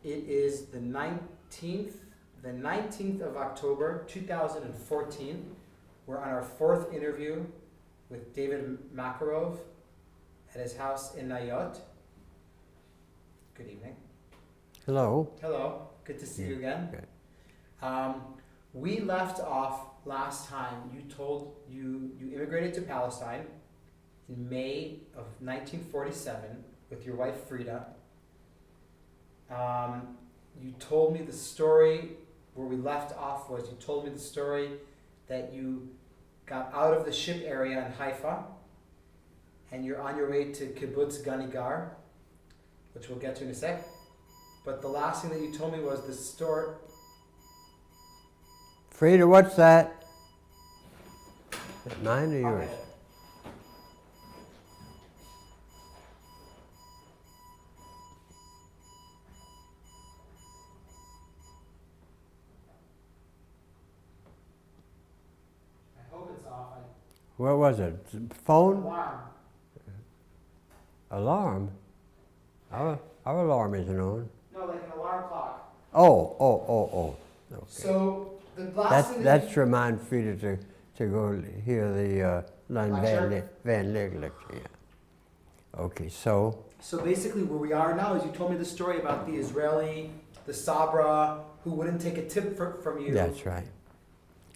It is the 19th of October, 2014. We're on our 4th interview with David Macarov at his house in Nayot. Good evening. Hello. Hello. Good to see you again. Good. We left off last time. You immigrated to Palestine in May of 1947 with your wife Frida. You told me the story where we left off was you told me the story that you got out of the ship area in Haifa and you're on your way to Kibbutz Ganigar, which we'll get to in a sec. But the last thing that you told me was the story. Frida, what's that? Is it mine or yours? Okay. I hope it's off. What was it? Phone? Alarm. Alarm? Our alarm isn't on. No, like an alarm clock. Oh. Okay. So the last thing That's to remind Frida to go hear the Lecture? Van Leek lecture. Yeah. Okay, so. So basically where we are now is you told me the story about the Israeli, the Sabra, who wouldn't take a tip from you. That's right.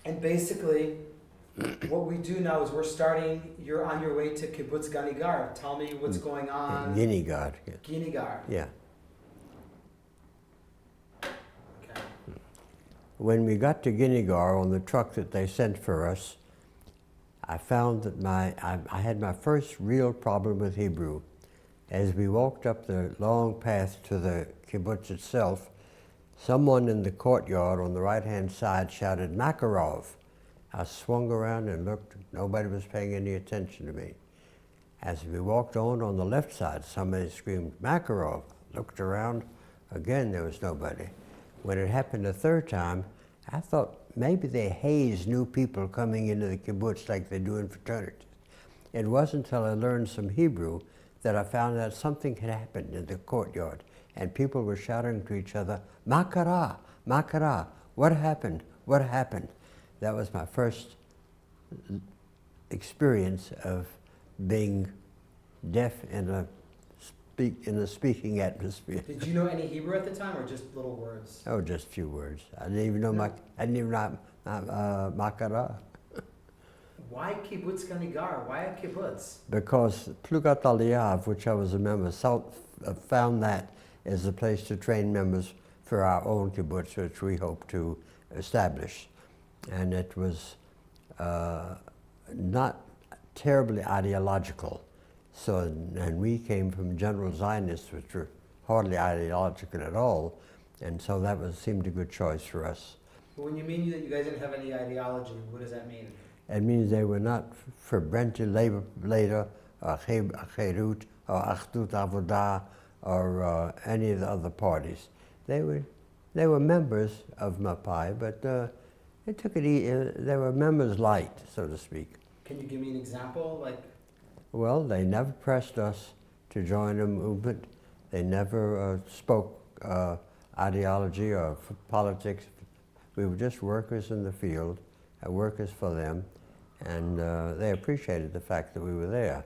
And basically, what we do now is you're on your way to Kibbutz Ganigar. Tell me what's going on. Ganigar. Yeah. Ganigar. Yeah. Okay. When we got to Ganigar on the truck that they sent for us, I found that I had my first real problem with Hebrew. As we walked up the long path to the kibbutz itself, someone in the courtyard on the right-hand side shouted, "Macarov." I swung around and looked. Nobody was paying any attention to me. As we walked on the left side, somebody screamed, "Macarov." Looked around. Again, there was nobody. When it happened the third time, I thought maybe they haze new people coming into the kibbutz like they do in fraternities. It wasn't until I learned some Hebrew that I found that something had happened in the courtyard, and people were shouting to each other, "Macarov, Macarov, what happened? What happened?" That was my first experience of being deaf in a speaking atmosphere. Did you know any Hebrew at the time or just little words? Oh, just a few words. I didn't even know Macarov. Why Kibbutz Ganigar? Why a kibbutz? Because Plugat Aliyah, of which I was a member, found that as a place to train members for our own kibbutz, which we hope to establish. And it was not terribly ideological. And we came from general Zionists, which were hardly ideological at all, and so that seemed a good choice for us. But when you mean that you guys didn't have any ideology, what does that mean? It means they were not for Brente Later, or Cherut, or Achdut Avodah, or any of the other parties. They were members of Mapai, but they took it they were members light, so to speak. Can you give me an example? Well, they never pressed us to join a movement. They never spoke ideology or politics. We were just workers in the field, workers for them, and they appreciated the fact that we were there.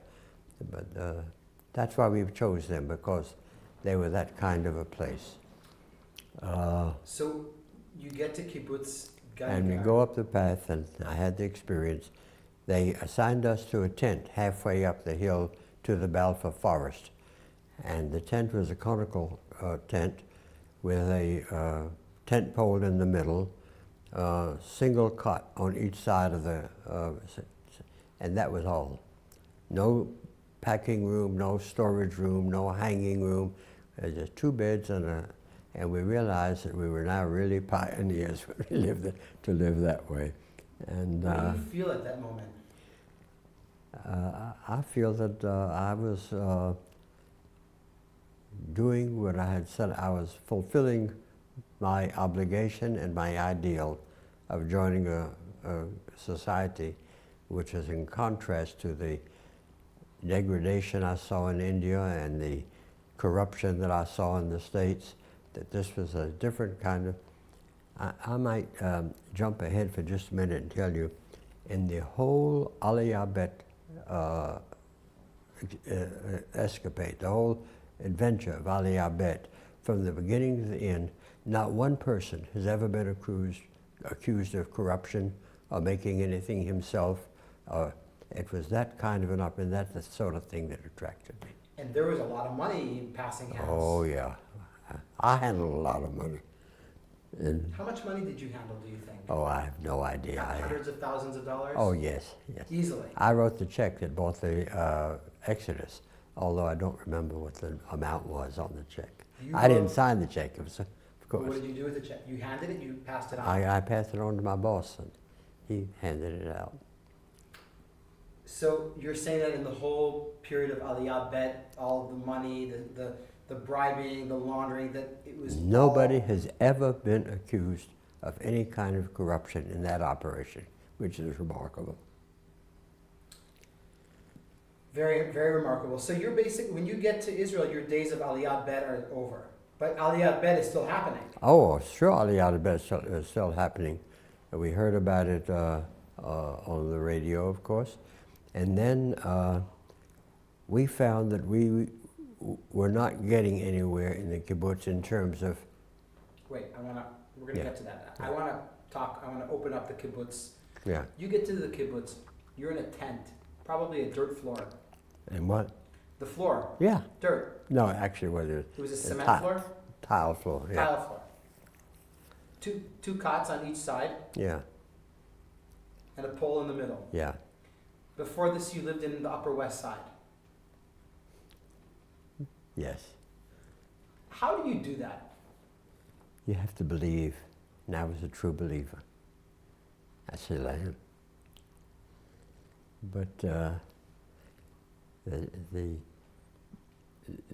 But that's why we chose them, because they were that kind of a place. So you get to Kibbutz Ganigar. And we go up the path, and I had the experience. They assigned us to a tent halfway up the hill to the Balfour Forest. And the tent was a conical tent with a tent pole in the middle, single cot on each side of the, and that was all. No packing room, no storage room, no hanging room. Just 2 beds and we realized that we were now really pioneers when we lived to live that way. And what do you feel at that moment? I feel that I was doing what I had said. I was fulfilling my obligation and my ideal of joining a society which is in contrast to the degradation I saw in India and the corruption that I saw in the States. that this was a different kind of. I might jump ahead for just a minute and tell you, in the whole Aliyah Bet escapade, the whole adventure of Aliyah Bet, from the beginning to the end, not one person has ever been accused of corruption or making anything himself. It was that kind of an up, and that's the sort of thing that attracted me. And there was a lot of money passing hands. Oh yeah, I handled a lot of money. And how much money did you handle, do you think? oh, I have no idea. Hundreds of thousands of dollars? Oh yes, yes. Easily. I wrote the check that bought the Exodus, although I don't remember what the amount was on the check. I didn't sign the check, it was, of course. What did you do with the check? You handed it, you passed it on? I passed it on to my boss, and he handed it out. So you're saying that in the whole period of Aliyah Bet, all the money, the bribing, the laundering, that it was Nobody has ever been accused of any kind of corruption in that operation, which is remarkable. Very, very remarkable. So you're basically, when you get to Israel, your days of Aliyah Bet are over. But Aliyah Bet is still happening. Oh, sure, Aliyah Bet is still happening. We heard about it on the radio, of course. And then we found that we were not getting anywhere in the kibbutz in terms of. Wait, we're going to get to that. Yeah. I want to open up the kibbutz. Yeah. You get to the kibbutz, you're in a tent, probably a dirt floor. And what? The floor. Yeah. Dirt. No, actually, It was a cement floor? Tile floor, yeah. Tile floor. Two cots on each side. Yeah, And a pole in the middle. yeah. Before this, you lived in the Upper West Side. Yes. How do you do that? You have to believe, and I was a true believer. I still am. But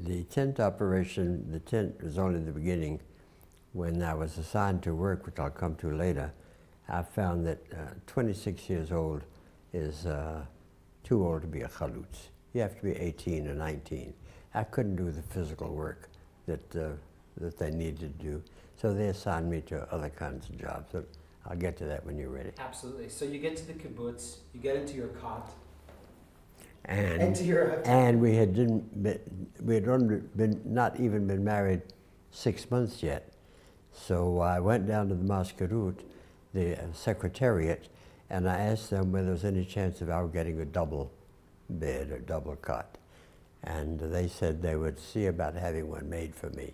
the tent operation, the tent was only the beginning. When I was assigned to work, which I'll come to later, I found that 26 years old is too old to be a chalutz. You have to be 18 or 19. I couldn't do the physical work that they needed to do, so they assigned me to other kinds of jobs. So I'll get to that when you're ready. Absolutely. So you get to the kibbutz, you get into your cot. And we had not even been married 6 months yet. So I went down to the Maskarut, the secretariat, and I asked them whether there was any chance of our getting a double bed or double cot. And they said they would see about having one made for me.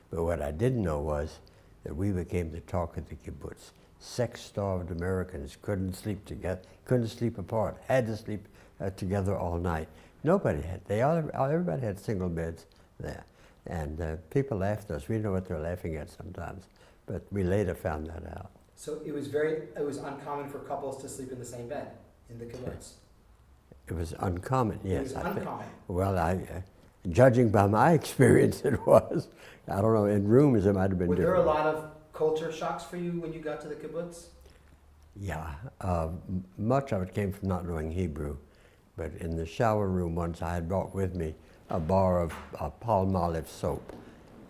But what I didn't know was that we became the talk of the kibbutz. Sex-starved Americans couldn't sleep together, couldn't sleep apart, had to sleep together all night. Nobody had. Everybody had single beds there. And people laughed at us. We know what they're laughing at sometimes, but we later found that out. So it was uncommon for couples to sleep in the same bed in the kibbutz. It was uncommon, yes. It was uncommon. Well, judging by my experience, it was. I don't know, in rooms it might have been different. Were there a lot of culture shocks for you when you got to the kibbutz? Yeah, much of it came from not knowing Hebrew. But in the shower room once, I had brought with me a bar of Palmolive soap.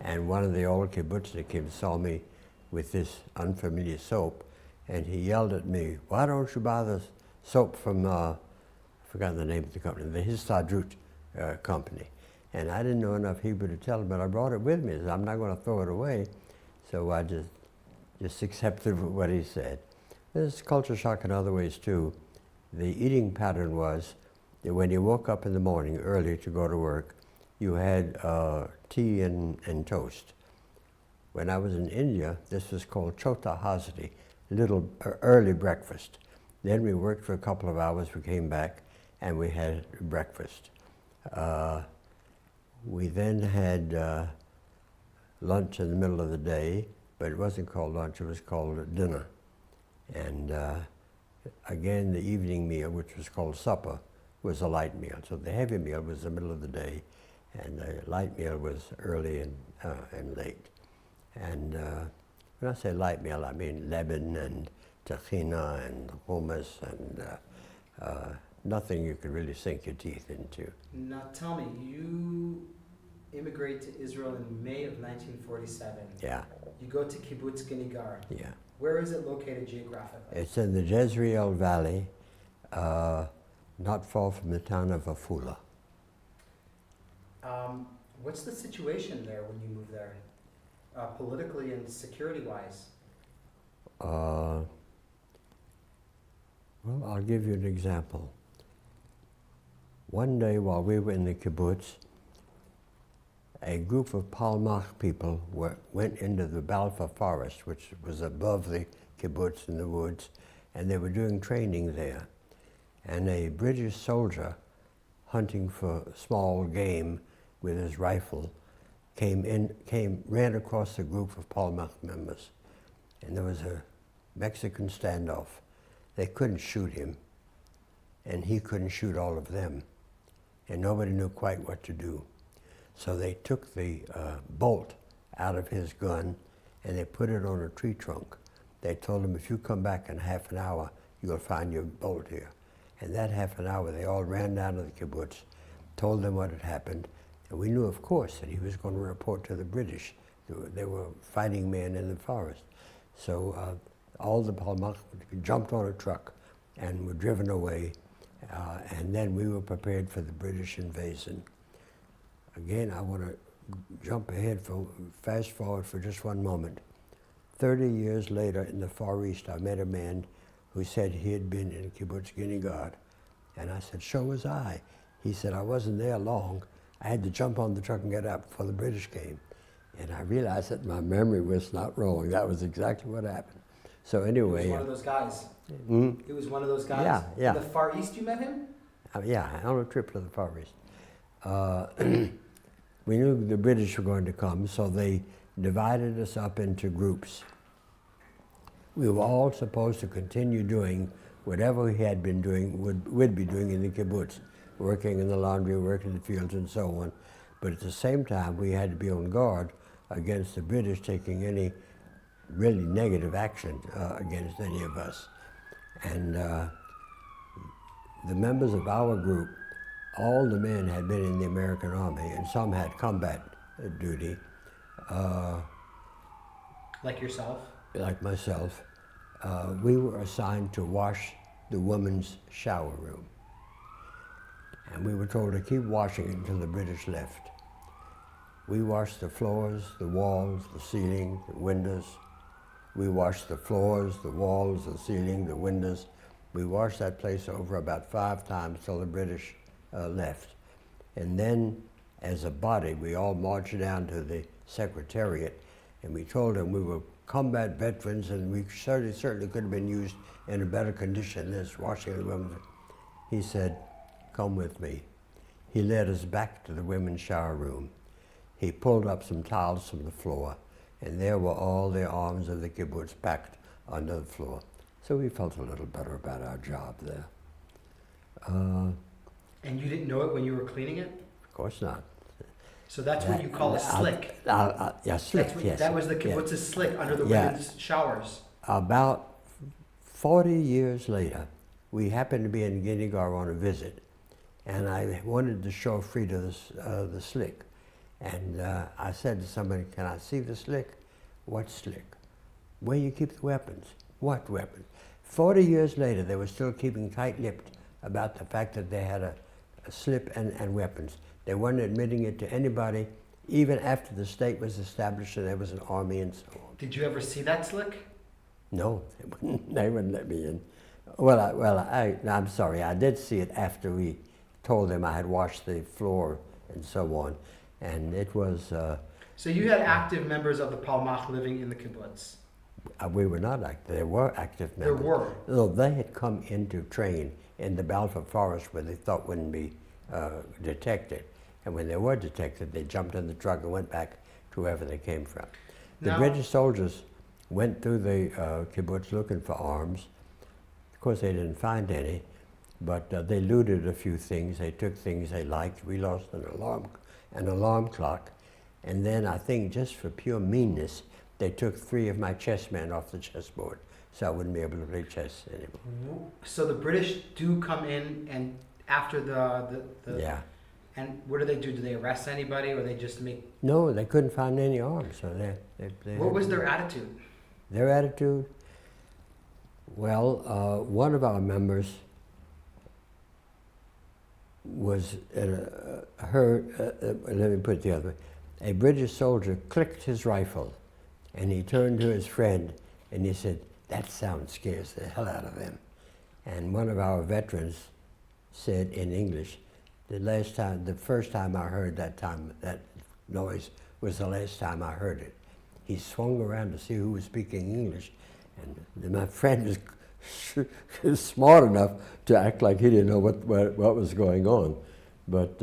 And one of the old kibbutznikim saw me with this unfamiliar soap, and he yelled at me, "Why don't you buy this soap from, I forgot the name of the company, the Histadrut company." And I didn't know enough Hebrew to tell him, but I brought it with me. So I'm not going to throw it away. So I just accepted what he said. There's culture shock in other ways too. The eating pattern was that when you woke up in the morning early to go to work, you had tea and toast. When I was in India, this was called chota hazri, little early breakfast. Then we worked for a couple of hours, we came back, and we had breakfast. We then had lunch in the middle of the day, but it wasn't called lunch, it was called dinner. And again, the evening meal, which was called supper, was a light meal. So the heavy meal was the middle of the day, and the light meal was early and late. And when I say light meal, I mean lebanon and tahina and hummus and nothing you could really sink your teeth into. Now tell me, you immigrate to Israel in May of 1947. Yeah, You go to Kibbutz Ginigar. yeah. Where is it located geographically? It's in the Jezreel Valley, not far from the town of Afula. What's the situation there when you move there, politically and security-wise? Well, I'll give you an example. One day while we were in the kibbutz, a group of Palmach people went into the Balfa forest, which was above the kibbutz in the woods, and they were doing training there. And a British soldier hunting for small game with his rifle ran across the group of Palmach members. And there was a Mexican standoff. They couldn't shoot him, and he couldn't shoot all of them. And nobody knew quite what to do. So they took the bolt out of his gun and they put it on a tree trunk. They told him, if you come back in half an hour, you'll find your bolt here. And that half an hour, they all ran down to the kibbutz, told them what had happened. And we knew, of course, that he was going to report to the British. They were fighting men in the forest. So all the Palmach jumped on a truck and were driven away. And then we were prepared for the British invasion. Again, I want to jump ahead, fast forward for just one moment. 30 years later in the Far East, I met a man who said he had been in Kibbutz Ginigard. And I said, so was I. He said, I wasn't there long. I had to jump on the truck and get out before the British came. And I realized that my memory was not wrong. That was exactly what happened. So anyway. He was one of those guys. He was one of those guys? Yeah, yeah. In the Far East you met him? Yeah, on a trip to the Far East. We knew the British were going to come, so they divided us up into groups. We were all supposed to continue doing whatever we had been doing, would be doing in the kibbutz, working in the laundry, working in the fields, and so on. But at the same time, we had to be on guard against the British taking any really negative action against any of us. And the members of our group, all the men had been in the American Army, and some had combat duty. Like yourself? Like myself. We were assigned to wash the women's shower room. And we were told to keep washing it until the British left. We washed the floors, the walls, the ceiling, the windows. We washed the floors, the walls, the ceiling, the windows. We washed that place over about 5 times till the British left. And then, as a body, we all marched down to the Secretariat, and we told them we were combat veterans, and we certainly could have been used in a better condition than this washing the women. He said, come with me. He led us back to the women's shower room. He pulled up some towels from the floor, and there were all the arms of the kibbutz packed under the floor. So we felt a little better about our job there. And you didn't know it when you were cleaning it? Of course not. So that's what you call a slick. Yeah, slick, yes. That was the kibbutz's slick under the women's showers. About 40 years later, we happened to be in Ginigar on a visit, and I wanted to show Frida the slick. And I said to somebody, can I see the slick? What slick? Where you keep the weapons? What weapons? 40 years later, they were still keeping tight-lipped about the fact that they had a slip and weapons. They weren't admitting it to anybody, even after the state was established and there was an army and so on. Did you ever see that slick? No, they wouldn't let me in. Well, I'm sorry, I did see it after we told them I had washed the floor and so on. And it was... So you had active members of the Palmach living in the kibbutz? We were not active. There were active members. There were? No, they had come in to train in the Balfa forest where they thought wouldn't be detected. And when they were detected, they jumped in the truck and went back to wherever they came from. The British soldiers went through the kibbutz looking for arms. Of course, they didn't find any, but they looted a few things. They took things they liked. We lost an alarm clock. And then I think just for pure meanness, they took 3 of my chessmen off the chessboard, so I wouldn't be able to play chess anymore. So the British do come in, and after the yeah. And what do they do? Do they arrest anybody, or they just make? No, they couldn't find any arms, so they What was their attitude? Their attitude? Well, one of our members was let me put it the other way. A British soldier clicked his rifle, and he turned to his friend, and he said, "That sound scares the hell out of him." And one of our veterans said in English, the first time I heard that noise was the last time I heard it. He swung around to see who was speaking English, and my friend was smart enough to act like he didn't know what was going on. But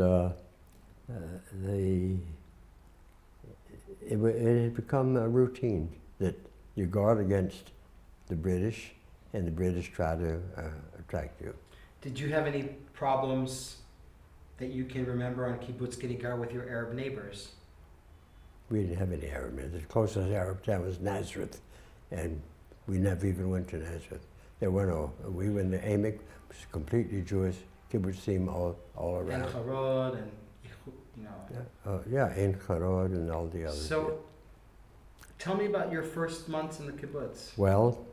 it had become a routine that you guard against the British, and the British try to attract you. Did you have any problems that you can remember on Kibbutz Gidigar with your Arab neighbors? We didn't have any Arab neighbors. The closest Arab town was Nazareth, and we never even went to Nazareth. There were no. We were in the Amic, which is completely Jewish kibbutzim all around. And Harod and you know. Yeah, Ein Harod and all the others. So, tell me about your first months in the kibbutz. Well,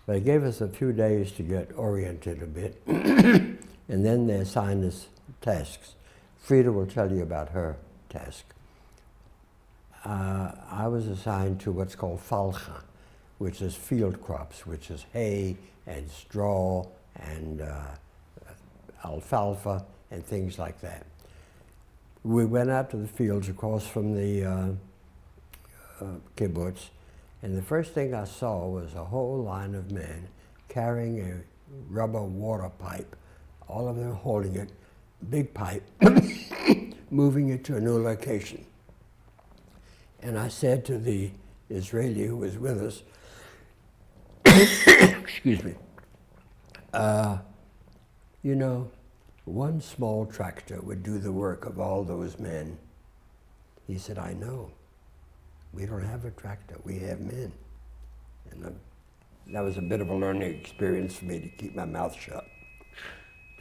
they gave us a few days to get oriented a bit, and then they assigned us tasks. Frida will tell you about her task. I was assigned to what's called falcha, which is field crops, which is hay and straw and alfalfa and things like that. We went out to the fields across from the kibbutz, and the first thing I saw was a whole line of men carrying a rubber water pipe, all of them holding it, big pipe, moving it to a new location. And I said to the Israeli who was with us, excuse me, you know, one small tractor would do the work of all those men. He said, I know. We don't have a tractor, we have men. And that was a bit of a learning experience for me to keep my mouth shut.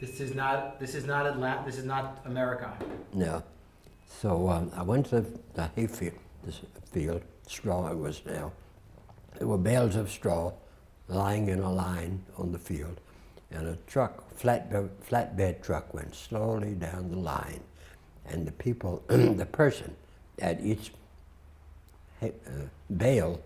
This is not America. No. So I went to the hayfield, this field, straw it was now. There were bales of straw lying in a line on the field, and a truck, flatbed truck, went slowly down the line, and the people, the person at each bale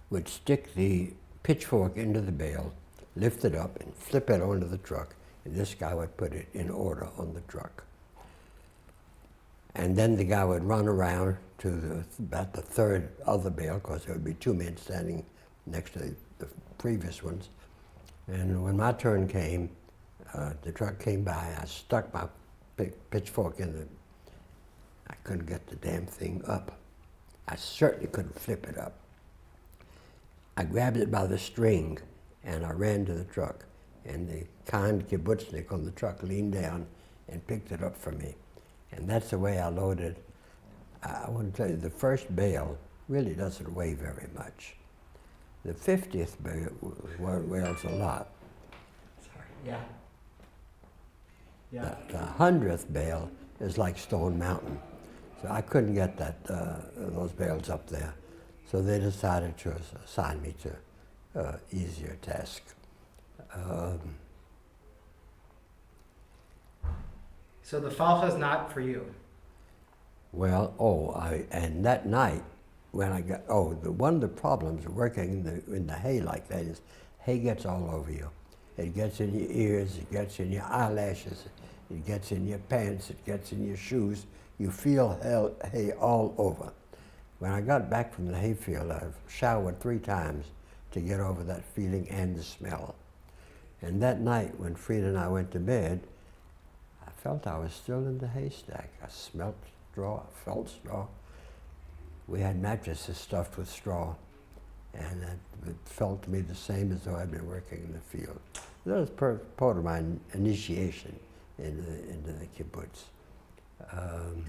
would stick the pitchfork into the bale, lift it up, and flip it onto the truck, and this guy would put it in order on the truck. And then the guy would run around to about the third other bale, because there would be two men standing next to the previous ones. And when my turn came, the truck came by, I stuck my pitchfork in it. I couldn't get the damn thing up. I certainly couldn't flip it up. I grabbed it by the string, and I ran to the truck, and the kind kibbutznik on the truck leaned down and picked it up for me. And that's the way I loaded. I want to tell you, the first bale really doesn't weigh very much. The 50th bale weighs a lot. Sorry, yeah. Yeah. The 100th bale is like Stone Mountain. So I couldn't get those bales up there. So they decided to assign me to easier task. So the falcha is not for you. Well, and that night when I got, one of the problems of working in the hay like that is hay gets all over you. It gets in your ears, it gets in your eyelashes, it gets in your pants, it gets in your shoes. You feel hay all over. When I got back from the hayfield, I showered 3 times to get over that feeling and the smell. And that night when Frida and I went to bed, I felt I was still in the haystack. I smelt straw, I felt straw. We had mattresses stuffed with straw, and it felt to me the same as though I'd been working in the field. That was part of my initiation into the kibbutz.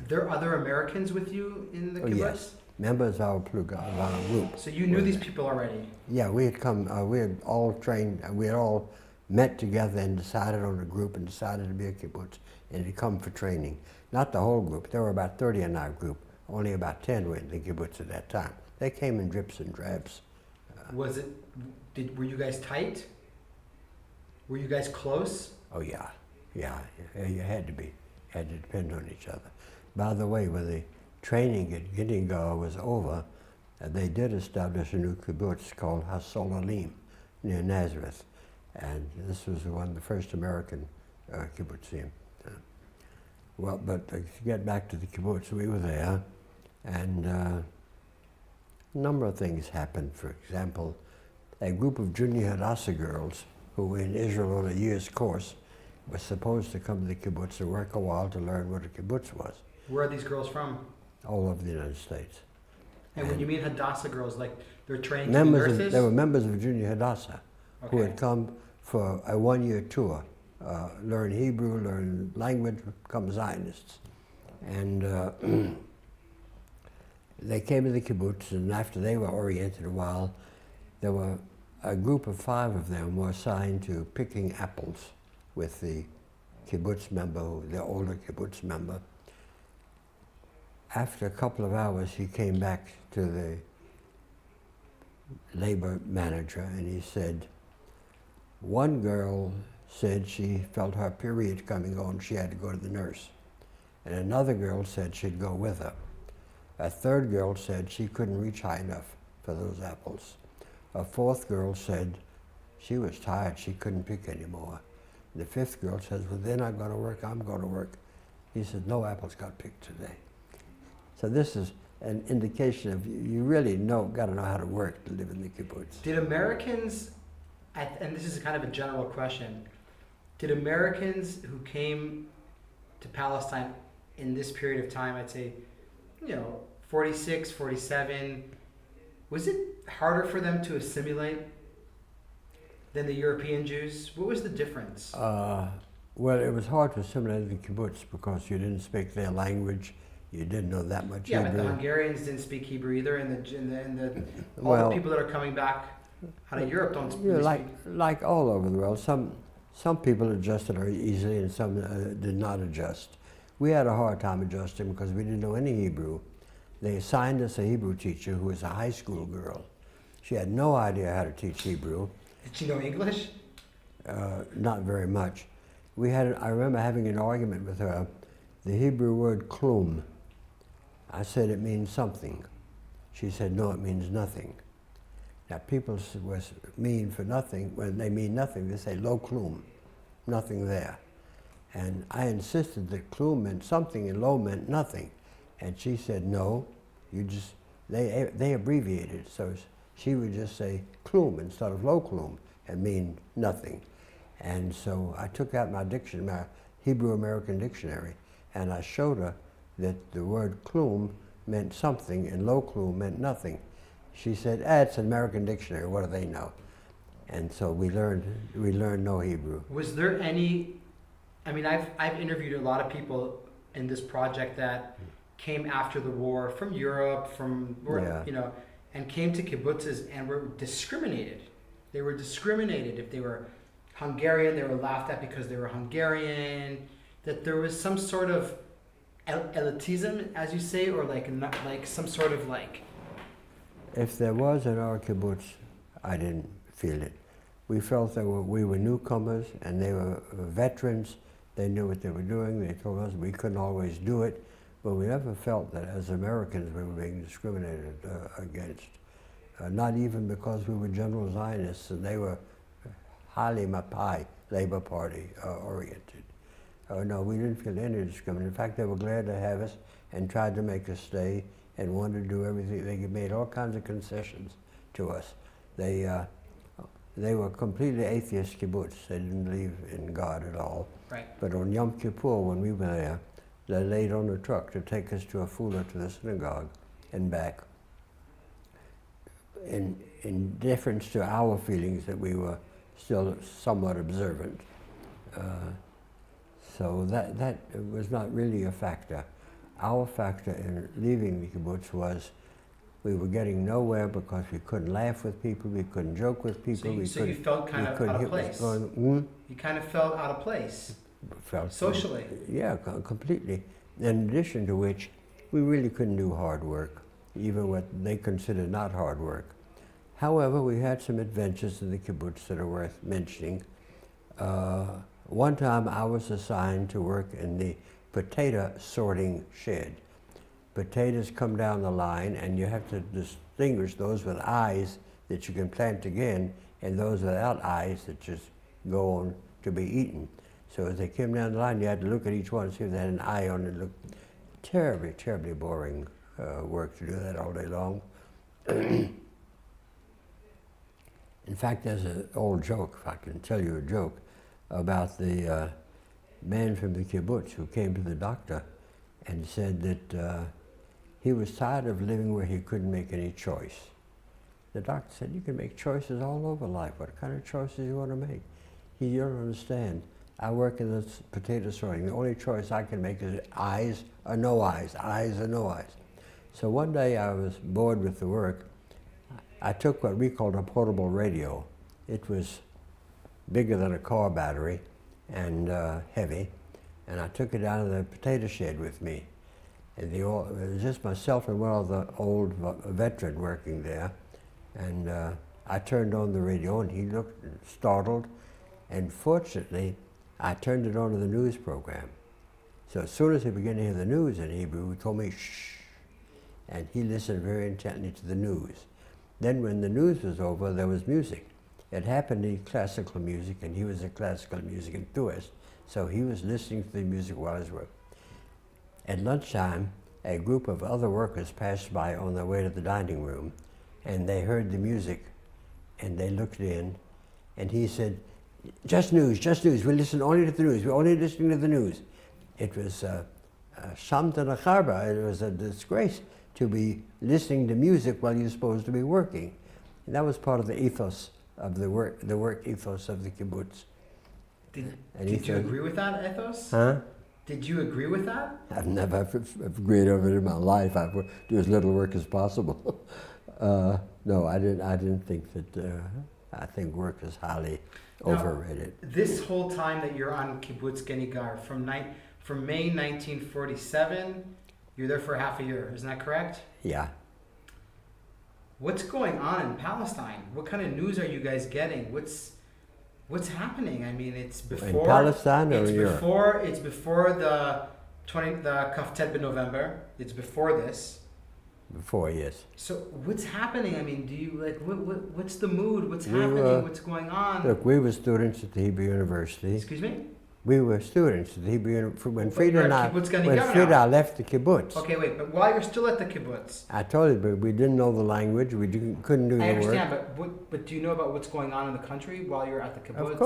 There are other Americans with you in the kibbutz? Yes, members of our group. So you knew these people already? Yeah, we had come, we had all trained, we had all met together and decided on a group and decided to be a kibbutz and to come for training. Not the whole group. There were about 30 in our group. Only about 10 were in the kibbutz at that time. They came in drips and drabs. Were you guys tight? Were you guys close? Oh yeah, you had to be. You had to depend on each other. By the way, when the training at Ginninggar was over, they did establish a new kibbutz called Hasolalim near Nazareth. And this was one of the first American kibbutzim. Well, but to get back to the kibbutz, we were there, and a number of things happened. For example, a group of junior Hadassah girls who were in Israel on a year's course were supposed to come to the kibbutz to work a while to learn what a kibbutz was. Where are these girls from? All over the United States. And when you mean Hadassah girls, like they're trained to be nurses? They were members of junior Hadassah who Okay. had come for a one-year tour, learn Hebrew, learn language, become Zionists. And they came to the kibbutz, and after they were oriented a while, there were a group of 5 of them were assigned to picking apples with the kibbutz member, the older kibbutz member. After a couple of hours, he came back to the labor manager and he said, one girl said she felt her period coming on, she had to go to the nurse. And another girl said she'd go with her. A third girl said she couldn't reach high enough for those apples. A fourth girl said she was tired, she couldn't pick anymore. The fifth girl says, well, they're not going to work, I'm going to work. He said, no apples got picked today. So this is an indication of you really got to know how to work to live in the kibbutz. Did Americans, and this is kind of a general question, did Americans who came to Palestine in this period of time, I'd say, 46, 47, was it harder for them to assimilate than the European Jews? What was the difference? Well, it was hard to assimilate in the kibbutz because you didn't speak their language. You didn't know that much Hebrew. But the Hungarians didn't speak Hebrew either, and all Well, the people that are coming back out of Europe don't really speak. Like all over the world, some people adjusted very easily and some did not adjust. We had a hard time adjusting because we didn't know any Hebrew. They assigned us a Hebrew teacher who was a high school girl. She had no idea how to teach Hebrew. Did she know English? Not very much. I remember having an argument with her. The Hebrew word klum, I said it means something. She said, no, it means nothing. Now people mean for nothing, when they mean nothing, they say lo klum, nothing there. And I insisted that klum meant something and lo meant nothing. And she said, no, they abbreviated. So she would just say klum instead of lo klum and mean nothing. And so I took out my Hebrew American dictionary, and I showed her that the word klum meant something and lo klum meant nothing. She said, it's an American dictionary, what do they know? And so we learned no Hebrew. Was there any, I've interviewed a lot of people in this project that came after the war from Europe, and came to kibbutzes and were discriminated. They were discriminated. If they were Hungarian, they were laughed at because they were Hungarian. That there was some sort of elitism, as you say, or some sort of like. If there was in our kibbutz, I didn't feel it. We felt that we were newcomers and they were veterans. They knew what they were doing. They told us we couldn't always do it, but we never felt that as Americans we were being discriminated against. Not even because we were general Zionists and they were highly Mapai, Labor Party oriented. No, we didn't feel any discrimination. In fact, they were glad to have us and tried to make us stay and wanted to do everything. They made all kinds of concessions to us. They were completely atheist kibbutz. They didn't believe in God at all. Right. But on Yom Kippur, when we were there, they laid on a truck to take us to Afula, to the synagogue, and back. In deference to our feelings that we were still somewhat observant. So that was not really a factor. Our factor in leaving the kibbutz was We were getting nowhere because we couldn't laugh with people, we couldn't joke with people. So you felt kind of out of place. You kind of felt out of place. Felt socially. Yeah, completely. In addition to which, we really couldn't do hard work, even what they considered not hard work. However, we had some adventures in the kibbutz that are worth mentioning. One time I was assigned to work in the potato sorting shed. Potatoes come down the line and you have to distinguish those with eyes that you can plant again and those without eyes that just go on to be eaten. So as they came down the line, you had to look at each one and see if they had an eye on it. It looked terribly, terribly boring work to do that all day long. In fact, there's an old joke, if I can tell you a joke, about the man from the kibbutz who came to the doctor and said that he was tired of living where he couldn't make any choice. The doctor said, you can make choices all over life. What kind of choices do you want to make? You don't understand. I work in this potato sorting. The only choice I can make is eyes or no eyes, eyes or no eyes. So one day I was bored with the work. I took what we called a portable radio. It was bigger than a car battery and heavy. And I took it down to the potato shed with me. And it was just myself and one of the old veteran working there. And I turned on the radio and he looked startled. And fortunately, I turned it on to the news program. So as soon as he began to hear the news in Hebrew, he told me, shh. And he listened very intently to the news. Then when the news was over, there was music. It happened to be classical music, and he was a classical music enthusiast. So he was listening to the music while I was working. At lunchtime, a group of other workers passed by on their way to the dining room, and they heard the music, and they looked in, and he said, just news, we listen only to the news, we're only listening to the news. It was Shamta Nacharba, it was a disgrace to be listening to music while you're supposed to be working. And that was part of the ethos of the work ethos of the kibbutz. Did you agree with that ethos? Huh? Did you agree with that? I've never agreed over it in my life. I do as little work as possible. No, I didn't think that. I think work is highly overrated. This whole time that you're on kibbutz Genigar, from May 1947, you're there for half a year. Isn't that correct? Yeah. What's going on in Palestine? What kind of news are you guys getting? What's happening? I mean, it's before in Palestine or it's in Europe? It's before the Kaftet b'November. It's before this. Before, yes. So what's happening? I mean, do you what's the mood? What's happening? What's going on? Look, we were students at the Hebrew University. Excuse me? We were students at the Hebrew University. When But Frida you're and at kibbutz Gani when Gavra Frida now. left the kibbutz, Okay, wait. But while you're still at the kibbutz, I told you, but we didn't know the language. We couldn't do the I work. understand. But do you know about what's going on in the country while you're at the kibbutz? Of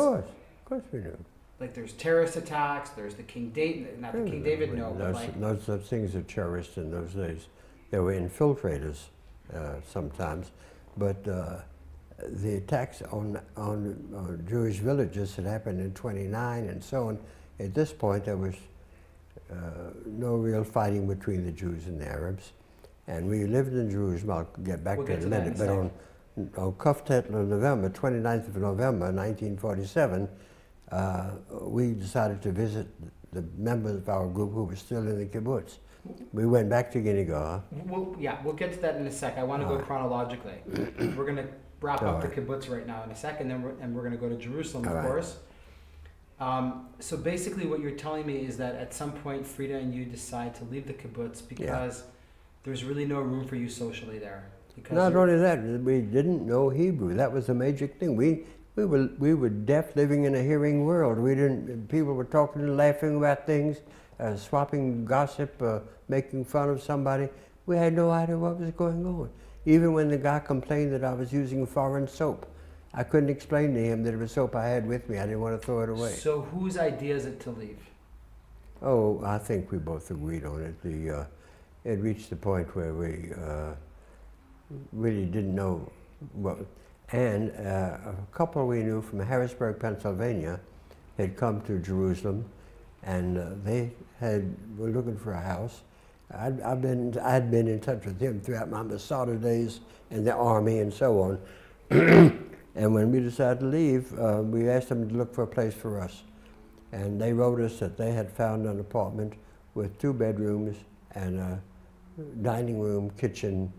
course we knew. Like there's terrorist attacks. There's the King David, not the King David. No, but like No such things as terrorists in those days. There were infiltrators sometimes, but the attacks on Jewish villages had happened in '29 and so on. At this point, there was no real fighting between the Jews and the Arabs, and we lived in Jerusalem. I'll get back to it in a minute. But on Kaftet November, 29th of November, 1947, we decided to visit the members of our group who were still in the kibbutz. We went back to Genigar. We'll get to that in a sec. I want to go chronologically. We're going to wrap up the kibbutz right now in a second, and we're going to go to Jerusalem, of course. So basically what you're telling me is that at some point Frida and you decide to leave the kibbutz because there's really no room for you socially there. Because not only that, we didn't know Hebrew. That was a major thing. We were deaf, living in a hearing world. People were talking and laughing about things, swapping gossip, making fun of somebody. We had no idea what was going on. Even when the guy complained that I was using foreign soap, I couldn't explain to him that it was soap I had with me. I didn't want to throw it away. So whose idea is it to leave? Oh, I think we both agreed on it. It reached the point where we really didn't know what. And a couple we knew from Harrisburg, Pennsylvania, had come to Jerusalem, and they were looking for a house. I'd been in touch with him throughout my Masada days in the army and so on. And when we decided to leave, we asked them to look for a place for us. And they wrote us that they had found an apartment with 2 bedrooms and a dining room, kitchen,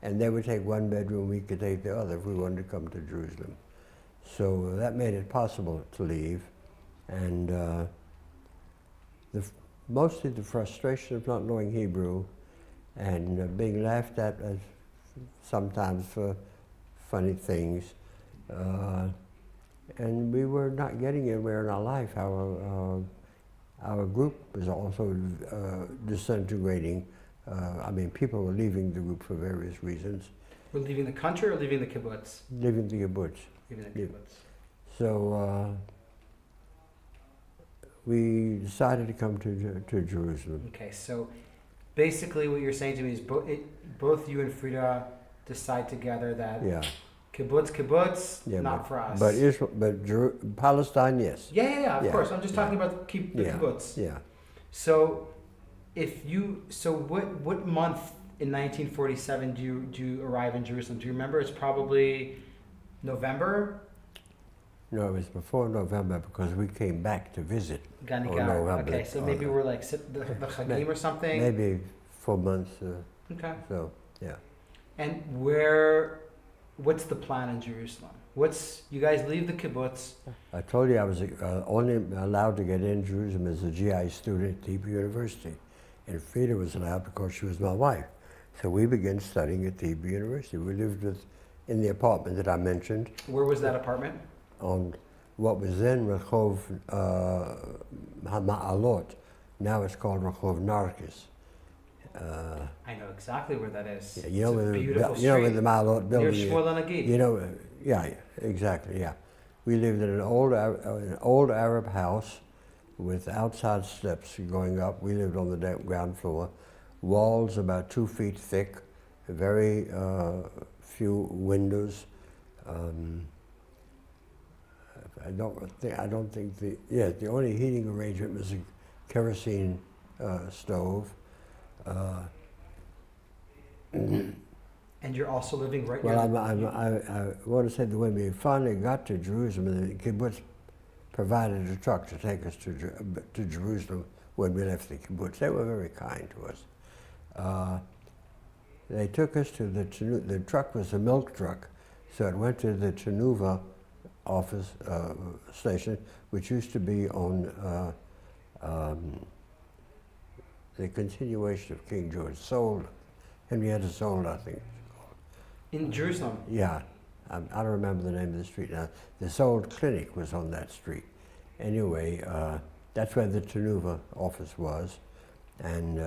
and they would take 1 bedroom, we could take the other if we wanted to come to Jerusalem. So that made it possible to leave. And mostly the frustration of not knowing Hebrew and being laughed at as sometimes for funny things. And we were not getting anywhere in our life. Our group was also disintegrating. I mean, people were leaving the group for various reasons. We're leaving the country or leaving the kibbutz? Leaving the kibbutz. Leaving the kibbutz. So we decided to come to Jerusalem. Okay, so basically what you're saying to me is both you and Frida decide together that kibbutz, yeah, not for us. But Israel, Palestine, yes. Yeah, of course. I'm just talking about the kibbutz. Yeah. So, what month in 1947 do you arrive in Jerusalem? Do you remember? It's probably November. No, it was before November because we came back to visit. Okay, so maybe we're like the Chagim or something. Maybe 4 months. Okay. So yeah. And what's the plan in Jerusalem? You guys leave the kibbutz. I told you I was only allowed to get in Jerusalem as a GI student at Hebrew University. And Frida was allowed because she was my wife. So we began studying at Hebrew University. We lived in the apartment that I mentioned. Where was that apartment? On what was then Rehov Ma'alot. Now it's called Rehov Narkis. I know exactly where that is. Yeah, you know where the Ma'alot building is. Near Shmuel Nagid. You know, yeah, exactly, yeah. We lived in an old Arab house with outside steps going up. We lived on the ground floor. Walls about 2 feet thick, very few windows. I don't think the only heating arrangement was a kerosene stove. And you're also living right near. Well, I want to say that when we finally got to Jerusalem, the kibbutz provided a truck to take us to Jerusalem when we left the kibbutz. They were very kind to us. They took us to the truck was a milk truck, so it went to the Tenuva office station, which used to be on the continuation of King George. Henrietta Sold, I think it's called. In Jerusalem? Yeah. I don't remember the name of the street now. The Sold Clinic was on that street. Anyway, that's where the Tenuva office was. And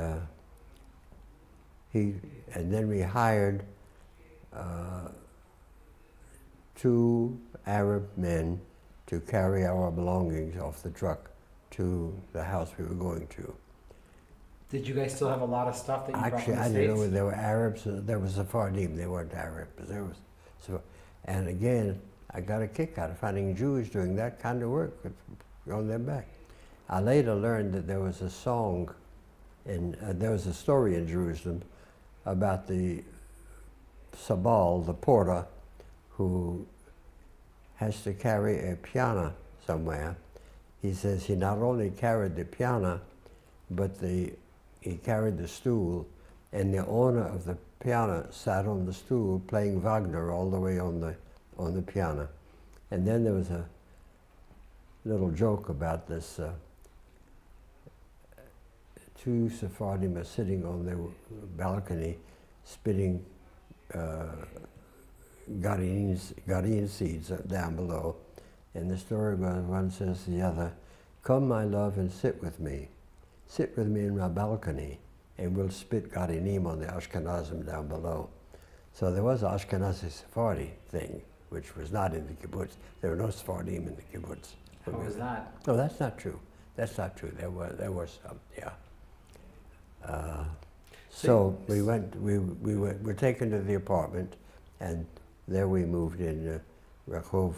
then we hired 2 Arab men to carry our belongings off the truck to the house we were going to. Did you guys still have a lot of stuff that you brought from the States? Actually, I didn't know there were Arabs. There was a Faudem. They weren't Arabs. And again, I got a kick out of finding Jews doing that kind of work on their back. I later learned that there was a song, there was a story in Jerusalem about the Sabal, the porter, who has to carry a piano somewhere. He says he not only carried the piano, but he carried the stool, and the owner of the piano sat on the stool playing Wagner all the way on the piano. And then there was a little joke about this. 2 Sephardim are sitting on the balcony spitting garin seeds down below. And the story goes, one says to the other, "Come, my love, and sit with me. Sit with me in my balcony, and we'll spit garinim on the Ashkenazim down below." So there was an Ashkenazi Sephardi thing, which was not in the kibbutz. There were no Sephardim in the kibbutz. How was that? No, that's not true. That's not true. There were some, yeah. So we were taken to the apartment, and there we moved in Rehov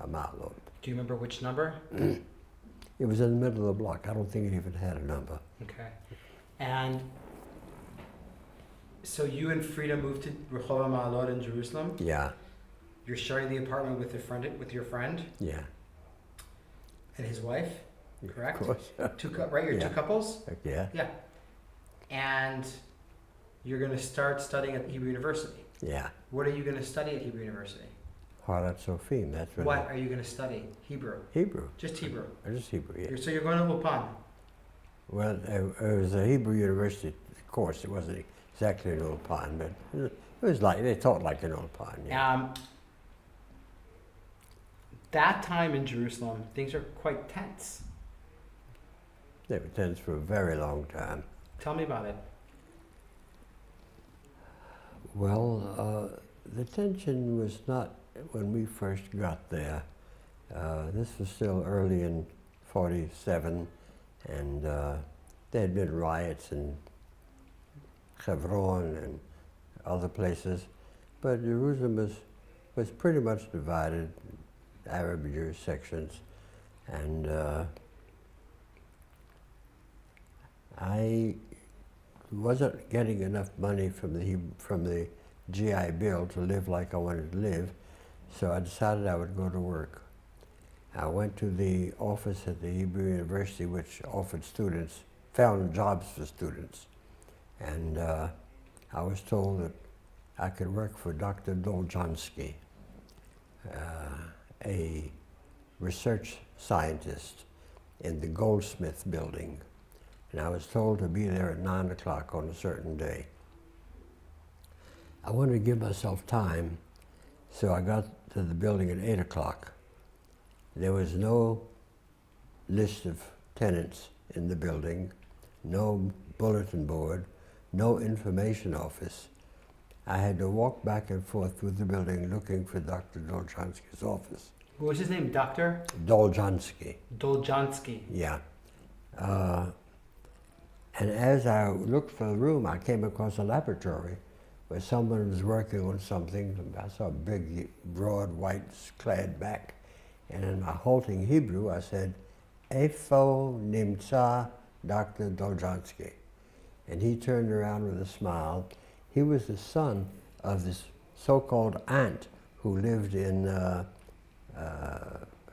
Ma'alot. Do you remember which number? It was in the middle of the block. I don't think it even had a number. Okay. And so you and Frida moved to Rehova Ma'alot in Jerusalem. Yeah, You're sharing the apartment with your friend yeah. and his wife, correct? Of course. Right, you're Yeah. two couples. Yeah, Yeah. And you're going to start studying at Hebrew University. yeah. What are you going to study at Hebrew University? Harat Sofim, that's What are you going to study? Hebrew. Hebrew. Just Hebrew. Just Hebrew, yeah. So you're going to Ulpan. Well, it was a Hebrew University course. It wasn't exactly an Ulpan, but it was like, they taught like an Ulpan, yeah. That time in Jerusalem, things are quite tense. They were tense for a very long time. Tell me about it. Well, the tension was not when we first got there. This was still early in '47, and there had been riots in Hebron and other places, but Jerusalem was pretty much divided, Arab Jewish sections, and I wasn't getting enough money from the GI Bill to live like I wanted to live, so I decided I would go to work. I went to the office at the Hebrew University, which found jobs for students, and I was told that I could work for Dr. Doljansky, a research scientist in the Goldsmith building. And I was told to be there at 9 o'clock on a certain day. I wanted to give myself time, so I got to the building at 8 o'clock. There was no list of tenants in the building, no bulletin board, no information office. I had to walk back and forth through the building looking for Dr. Doljansky's office. What was his name? Dr. Doljansky. Doljansky. Yeah. And as I looked for the room, I came across a laboratory where someone was working on something. I saw a big, broad, white-clad back. And in my halting Hebrew, I said, Eifo nimtza Dr. Doljansky. And he turned around with a smile. He was the son of this so-called aunt who lived in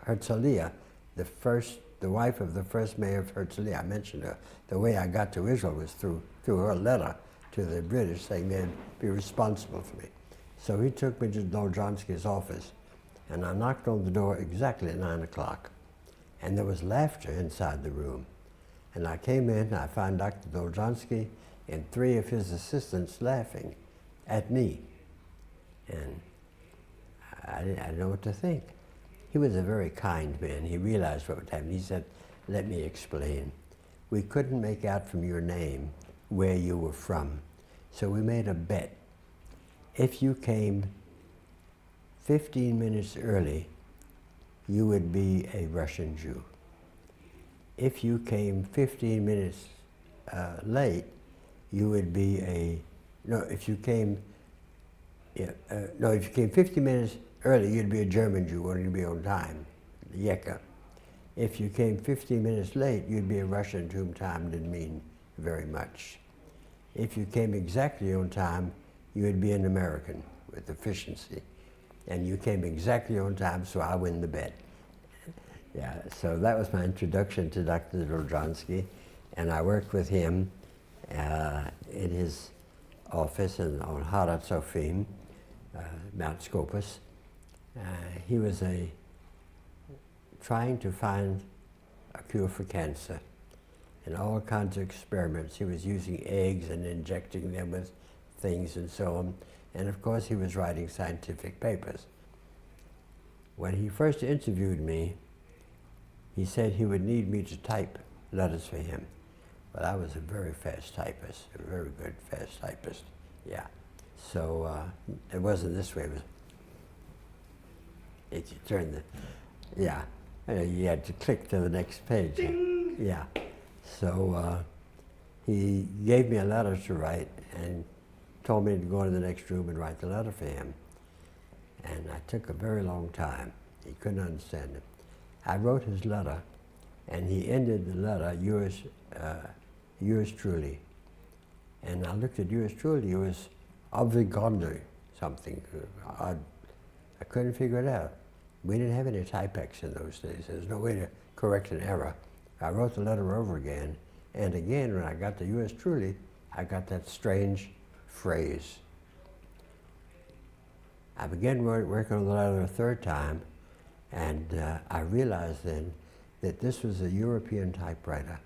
Herzliya, the wife of the first mayor of Herzliya. I mentioned her. The way I got to Israel was through her letter to the British saying they'd be responsible for me. So he took me to Doljansky's office, and I knocked on the door exactly at 9 o'clock. And there was laughter inside the room. And I came in, I found Dr. Doljansky and 3 of his assistants laughing at me. And I didn't know what to think. He was a very kind man. He realized what would happen. He said, let me explain. We couldn't make out from your name where you were from. So we made a bet. If you came 15 minutes early, you would be a Russian Jew. If you came 15 minutes late, you would be if you came 15 minutes early, you'd be a German Jew, wanting to be on time, Yeka. If you came 15 minutes late, you'd be a Russian to whom time didn't mean very much. If you came exactly on time, you would be an American with efficiency. And you came exactly on time, so I win the bet. Yeah, so that was my introduction to Dr. Doljansky, and I worked with him in his office on Harat Sofim, Mount Scopus. He was trying to find a cure for cancer, and all kinds of experiments. He was using eggs and injecting them with things and so on. And of course, he was writing scientific papers. When he first interviewed me, he said he would need me to type letters for him. But I was a very fast typist, a very good fast typist, yeah. So it wasn't this way. If you turn you had to click to the next page. Ding! Yeah. So he gave me a letter to write and told me to go to the next room and write the letter for him. And I took a very long time. He couldn't understand it. I wrote his letter, and he ended the letter, yours truly, And I looked at yours truly, it was Avigondre something. I couldn't figure it out. We didn't have any typex in those days. There's no way to correct an error. I wrote the letter over again, and again, when I got to yours truly, I got that strange phrase. I began working on the letter a third time, and I realized then that this was a European typewriter,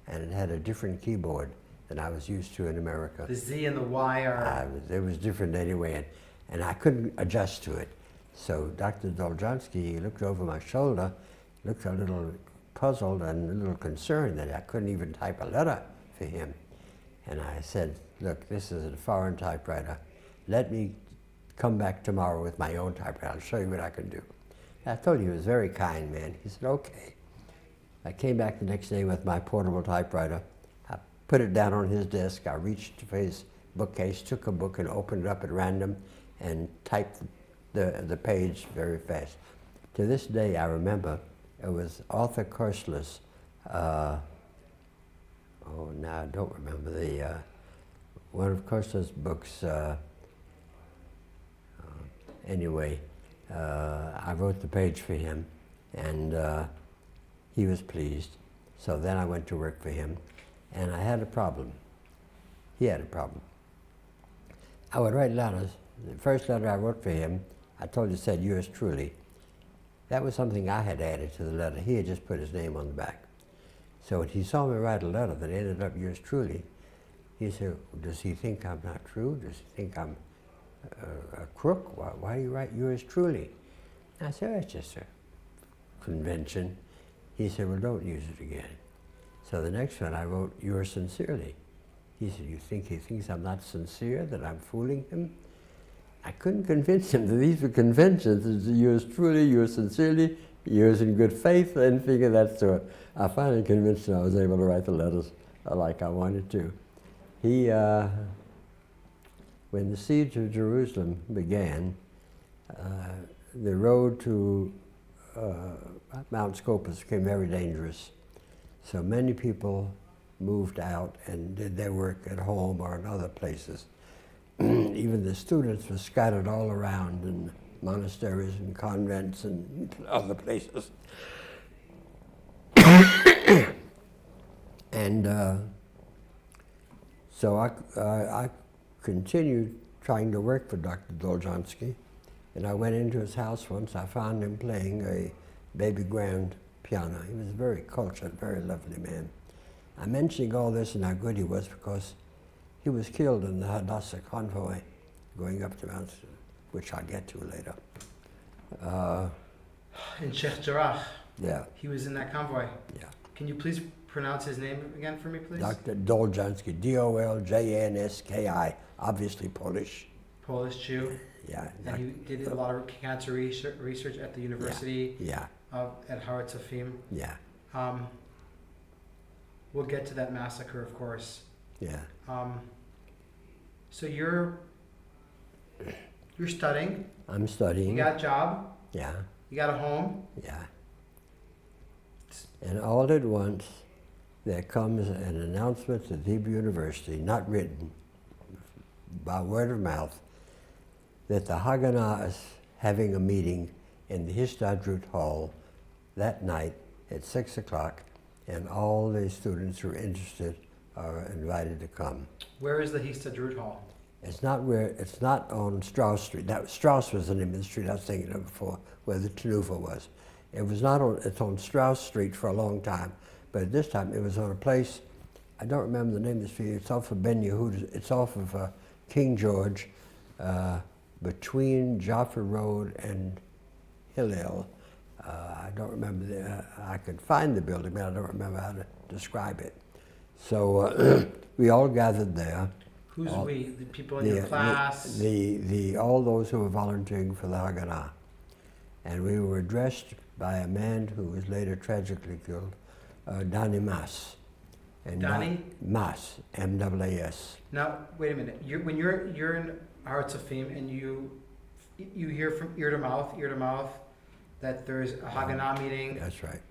and it had a different keyboard than I was used to in America. The Z and the Y are... It was different anyway, and I couldn't adjust to it. So Dr. Dolzhansky looked over my shoulder, looked a little puzzled and a little concerned that I couldn't even type a letter for him. And I said, look, this is a foreign typewriter. Let me come back tomorrow with my own typewriter. I'll show you what I can do. And I told you he was a very kind man. He said, okay. I came back the next day with my portable typewriter. I put it down on his desk. I reached for his bookcase, took a book and opened it up at random and typed the page very fast. To this day, I remember it was Arthur Koestler's, now I don't remember the, one of Koestler's books. Anyway, I wrote the page for him, and he was pleased. So then I went to work for him, and I had a problem. He had a problem. I would write letters. The first letter I wrote for him, I told you, said yours truly. That was something I had added to the letter. He had just put his name on the back. So when he saw me write a letter that ended up yours truly, he said, does he think I'm not true? Does he think I'm a crook? Why do you write yours truly? I said, oh, it's just a convention. He said, well, don't use it again. So the next one I wrote, yours sincerely. He said, you think he thinks I'm not sincere, that I'm fooling him? I couldn't convince him that these were conventions. It's yours truly, yours sincerely, yours in good faith, anything of that sort. I finally convinced him I was able to write the letters like I wanted to. He, when the siege of Jerusalem began, the road to Mount Scopus became very dangerous. So many people moved out and did their work at home or in other places. Even the students were scattered all around in monasteries and convents and other places. And so I continued trying to work for Dr. Dolzhansky, and I went into his house once. I found him playing a baby grand piano. He was a very cultured, very lovely man. I'm mentioning all this and how good he was because he was killed in the Hadassah convoy going up to Mount, which I'll get to later. In Sheikh Jarrah. Yeah. He was in that convoy. Yeah. Can you please pronounce his name again for me, please? Dr. Dolzhansky, D-O-L-J-A-N-S-K-I, obviously Polish. Polish Jew. Yeah. And he did a lot of cancer research at the University at Haratzafim. Yeah. We'll get to that massacre, of course. Yeah. So you're studying. I'm studying. You got a job. Yeah. You got a home. Yeah. And all at once, there comes an announcement at Hebrew University, not written, by word of mouth, that the Haganah is having a meeting in the Histadrut Hall that night at 6 o'clock, and all the students who are interested are invited to come. Where is the Histadrut Hall? It's not on Strauss Street. Strauss was the name of the street I was thinking of before, where the Tenufa was. It's on Strauss Street for a long time, but at this time it was on a place, I don't remember the name of the street, it's off of Ben Yehuda, it's off of King George, between Jaffa Road and Hillel. I don't remember, I could find the building, but I don't remember how to describe it. So we all gathered there. Who's we? The people in your class? All those who were volunteering for the Haganah. And we were addressed by a man who was later tragically killed, Danny Mas. And Danny? Mas, M-A-S. Now, wait a minute. When you're in Haratzafim and you hear from ear to mouth, that there's a Haganah meeting. That's right.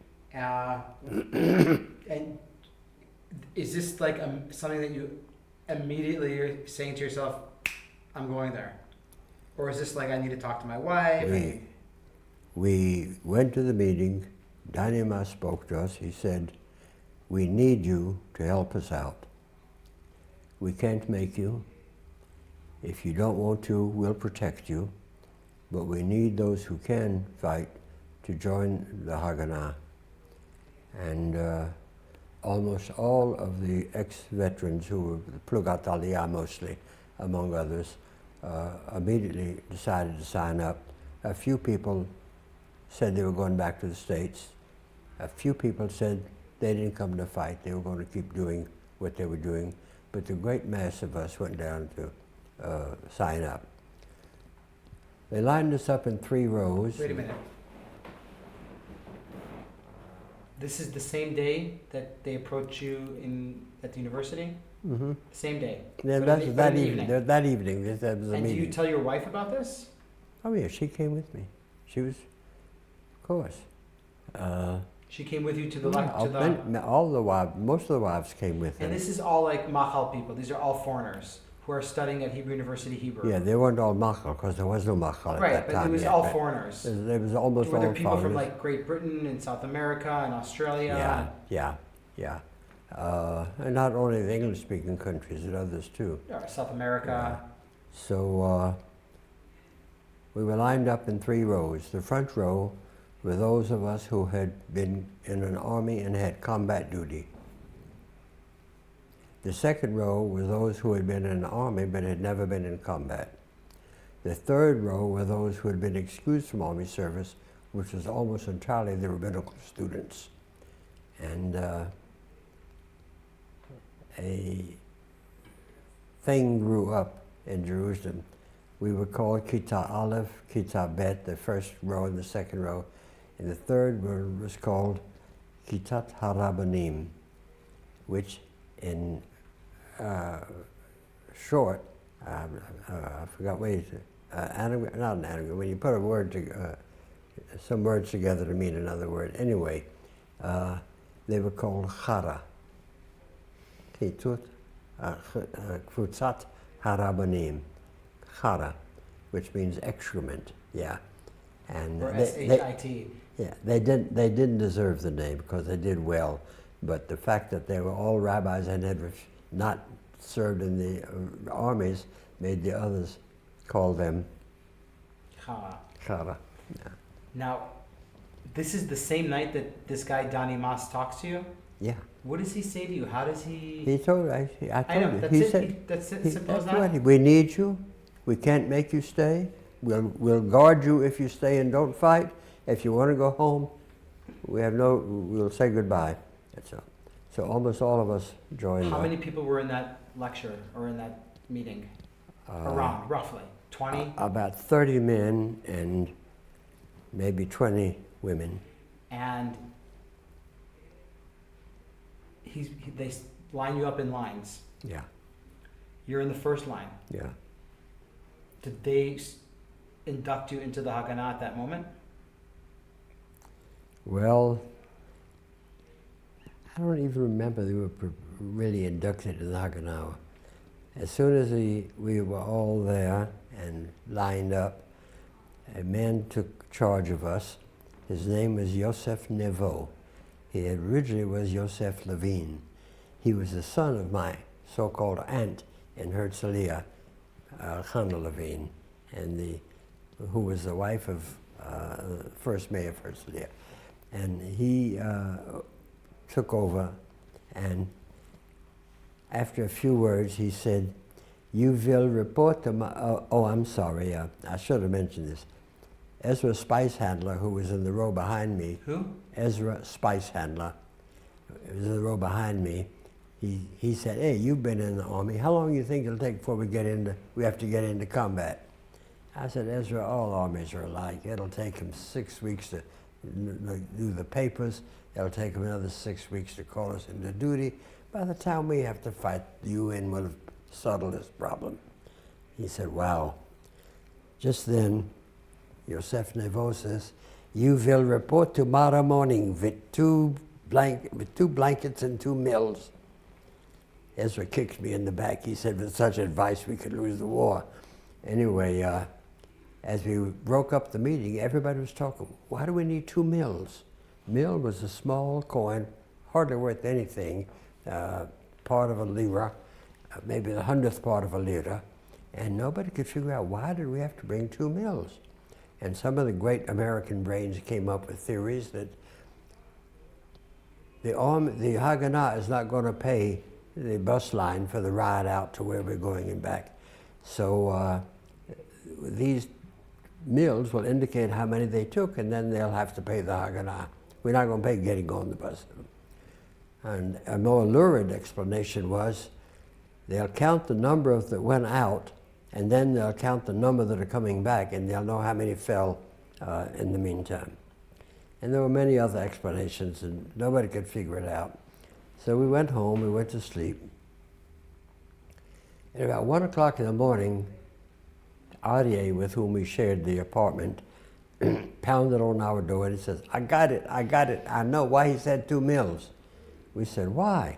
And is this like something that you immediately you're saying to yourself, I'm going there? Or is this like, I need to talk to my wife? We went to the meeting. Daniel spoke to us. He said, we need you to help us out. We can't make you. If you don't want to, we'll protect you. But we need those who can fight to join the Haganah. And almost all of the ex-veterans who were Plugat Aliyah mostly, among others, immediately decided to sign up. A few people said they were going back to the States. A few people said they didn't come to fight. They were going to keep doing what they were doing. But the great mass of us went down to sign up. They lined us up in 3 rows. Wait a minute. This is the same day that they approach you at the university? Mm-hmm. Same day? Yeah, that evening. That evening. That was a and meeting. do you tell your wife about this? Oh yeah, she came with me. She was, of course. She came with you to the all the wives, most of the wives came with her. And this is all like Machal people. These are all foreigners who are studying at Hebrew University Hebrew. Yeah, they weren't all Machal because there was no Machal at that time. Right, but it was all foreigners. There was almost all foreigners. Were there people from like Great Britain and South America and Australia? Yeah. And not only the English-speaking countries, but others too. South America. So we were lined up in 3 rows. The front row were those of us who had been in an army and had combat duty. The second row were those who had been in an army but had never been in combat. The third row were those who had been excused from army service, which was almost entirely the rabbinical students. And a thing grew up in Jerusalem. We were called Kita Aleph, Kita Bet, the first row and the second row. And the third was called Kitat Harabanim, which in short, I forgot ways, not an anagram, when you put a word some words together to mean another word. Anyway, they were called Chara. Kfutzat Harabanim. Chara, which means excrement, yeah. And or S-H-I-T. Yeah, they didn't deserve the name because they did well, but the fact that they were all rabbis and had not served in the armies made the others call them Chara. Yeah. Now, this is the same night that this guy Donnie Mas talks to you? Yeah. What does he say to you? How does he... He told I told you. He said, that's it, simple as that? Right. We need you. We can't make you stay. We'll guard you if you stay and don't fight. If you want to go home, we'll say goodbye. That's all. So almost all of us joined. How many people were in that lecture or in that meeting? Around, roughly? 20? About 30 men and maybe 20 women. And they line you up in lines. Yeah. You're in the first line. Yeah. Did they induct you into the Haganah at that moment? Well, I don't even remember they were really inducted in the Haganah. As soon as we were all there and lined up, a man took charge of us. His name was Yosef Nevo. He originally was Yosef Levine. He was the son of my so-called aunt in Herzliya, Chana Levine, and who was the wife of first mayor of Herzliya. And he took over, and after a few words, he said, "You will report to my." Oh, I'm sorry. I should have mentioned this. Ezra Spice Handler, who was in the row behind me. Who? Ezra Spice Handler, was in the row behind me. He said, "Hey, you've been in the army. How long do you think it'll take before we have to get into combat?" I said, "Ezra, all armies are alike. It'll take them 6 weeks to do the papers. It'll take them another 6 weeks to call us into duty. By the time we have to fight, the UN will have settled this problem." He said, "Wow." Just then, Yosef Nevo says, "You will report tomorrow morning with two blankets and 2 mills." Ezra kicked me in the back. He said, with such advice, we could lose the war. Anyway, as we broke up the meeting, everybody was talking, why do we need 2 mills? Mill was a small coin, hardly worth anything, part of a lira, maybe the 100th part of a lira, and nobody could figure out why did we have to bring 2 mills? And some of the great American brains came up with theories that the Haganah is not going to pay the bus line for the ride out to where we're going and back. So these mills will indicate how many they took, and then they'll have to pay the Haganah. We're not going to pay getting on the bus. And a more lurid explanation was they'll count the number of that went out, and then they'll count the number that are coming back, and they'll know how many fell in the meantime. And there were many other explanations, and nobody could figure it out. So we went home, we went to sleep. At about 1 o'clock in the morning, Aryeh, with whom we shared the apartment, pounded on our door and he says, I got it, I know why he said 2 mills. We said, why?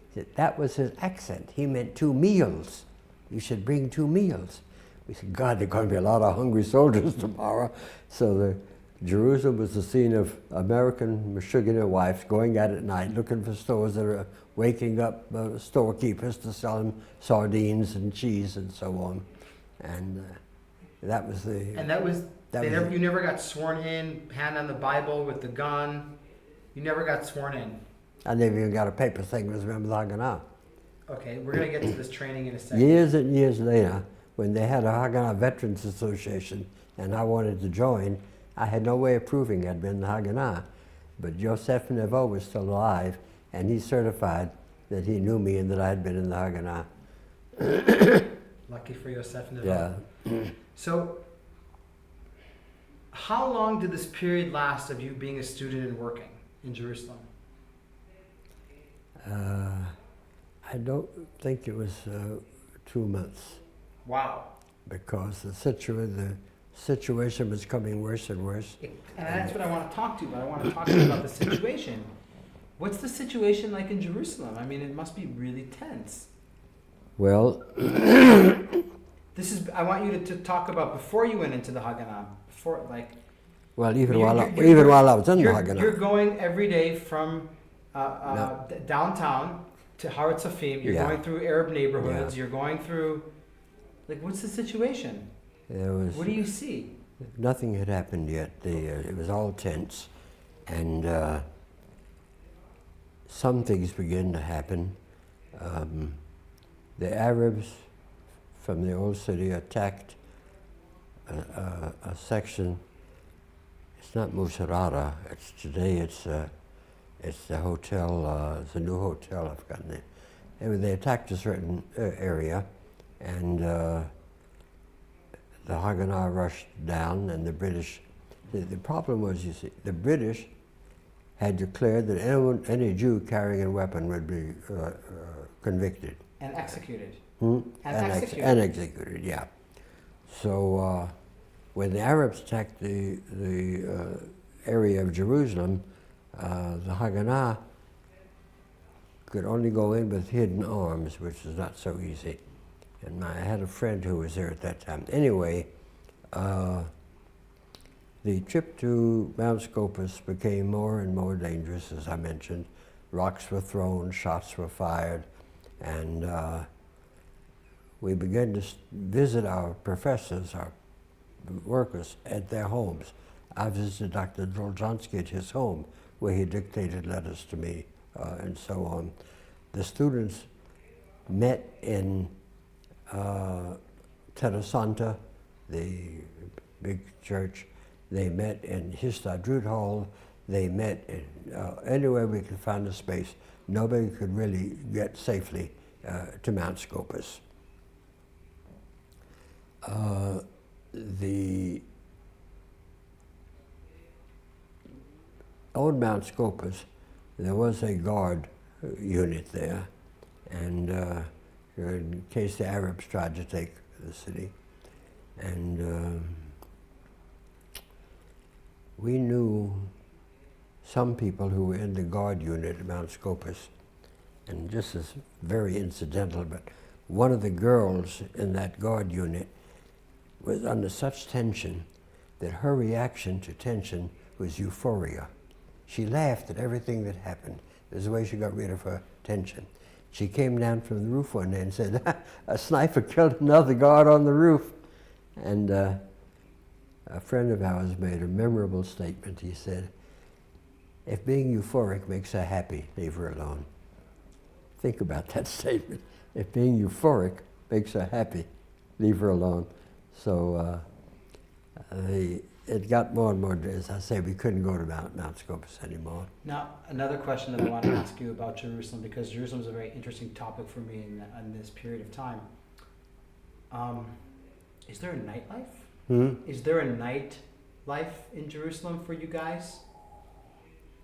He said, that was his accent. He meant 2 meals. You should bring 2 meals. We said, God, there are going to be a lot of hungry soldiers tomorrow. So Jerusalem was the scene of American Meshuggah wives going out at night looking for stores that are waking up storekeepers to sell them sardines and cheese and so on. And that was the... And you never got sworn in, hand on the Bible with the gun. You never got sworn in. I never even got a paper saying it was Remember Haganah. Okay, we're going to get to this training in a second. Years and years later, when they had a Haganah Veterans Association and I wanted to join, I had no way of proving I'd been in the Haganah. But Joseph Nevo was still alive, and he certified that he knew me and that I had been in the Haganah. Lucky for Yosef Nevo. Yeah. So, how long did this period last of you being a student and working in Jerusalem? I don't think it was 2 months. Wow. Because the situation was becoming worse and worse. And that's what I want to talk to you about. I want to talk to you about the situation. What's the situation like in Jerusalem? I mean, it must be really tense. Well, I want you to talk about before you went into the Haganah. Even while I was in the Haganah. You're going every day from downtown to Har Tzafim. You're going through Arab neighborhoods. Yeah. You're going through, what's the situation? What do you see? Nothing had happened yet. It was all tense, and some things began to happen. The Arabs from the old city attacked a section. It's not Musarara. Today it's the hotel. It's a new hotel. I've forgotten it. Anyway, they attacked a certain area, and the Haganah rushed down, and the British. The problem was, you see, the British had declared that any Jew carrying a weapon would be convicted and executed. And executed, yeah. So when the Arabs attacked the area of Jerusalem, the Haganah could only go in with hidden arms, which is not so easy. And I had a friend who was there at that time. Anyway, the trip to Mount Scopus became more and more dangerous, as I mentioned. Rocks were thrown, shots were fired, and we began to visit our professors, our workers, at their homes. I visited Dr. Dolzhansky at his home, where he dictated letters to me, and so on. The students met in Terasanta, the big church. They met in Histadrut Hall. They met in anywhere we could find a space. Nobody could really get safely to Mount Scopus. The old Mount Scopus, there was a guard unit there, and in case the Arabs tried to take the city. And we knew some people who were in the guard unit at Mount Scopus, and this is very incidental, but one of the girls in that guard unit was under such tension that her reaction to tension was euphoria. She laughed at everything that happened. There's the way she got rid of her tension. She came down from the roof one day and said, a sniper killed another guard on the roof. And a friend of ours made a memorable statement. He said, if being euphoric makes her happy, leave her alone. Think about that statement. If being euphoric makes her happy, leave her alone. So it got more and more, as I say, we couldn't go to Mount Scopus anymore. Now, another question that I want to ask you about Jerusalem, because Jerusalem is a very interesting topic for me in this period of time. Is there a nightlife? Is there a nightlife in Jerusalem for you guys?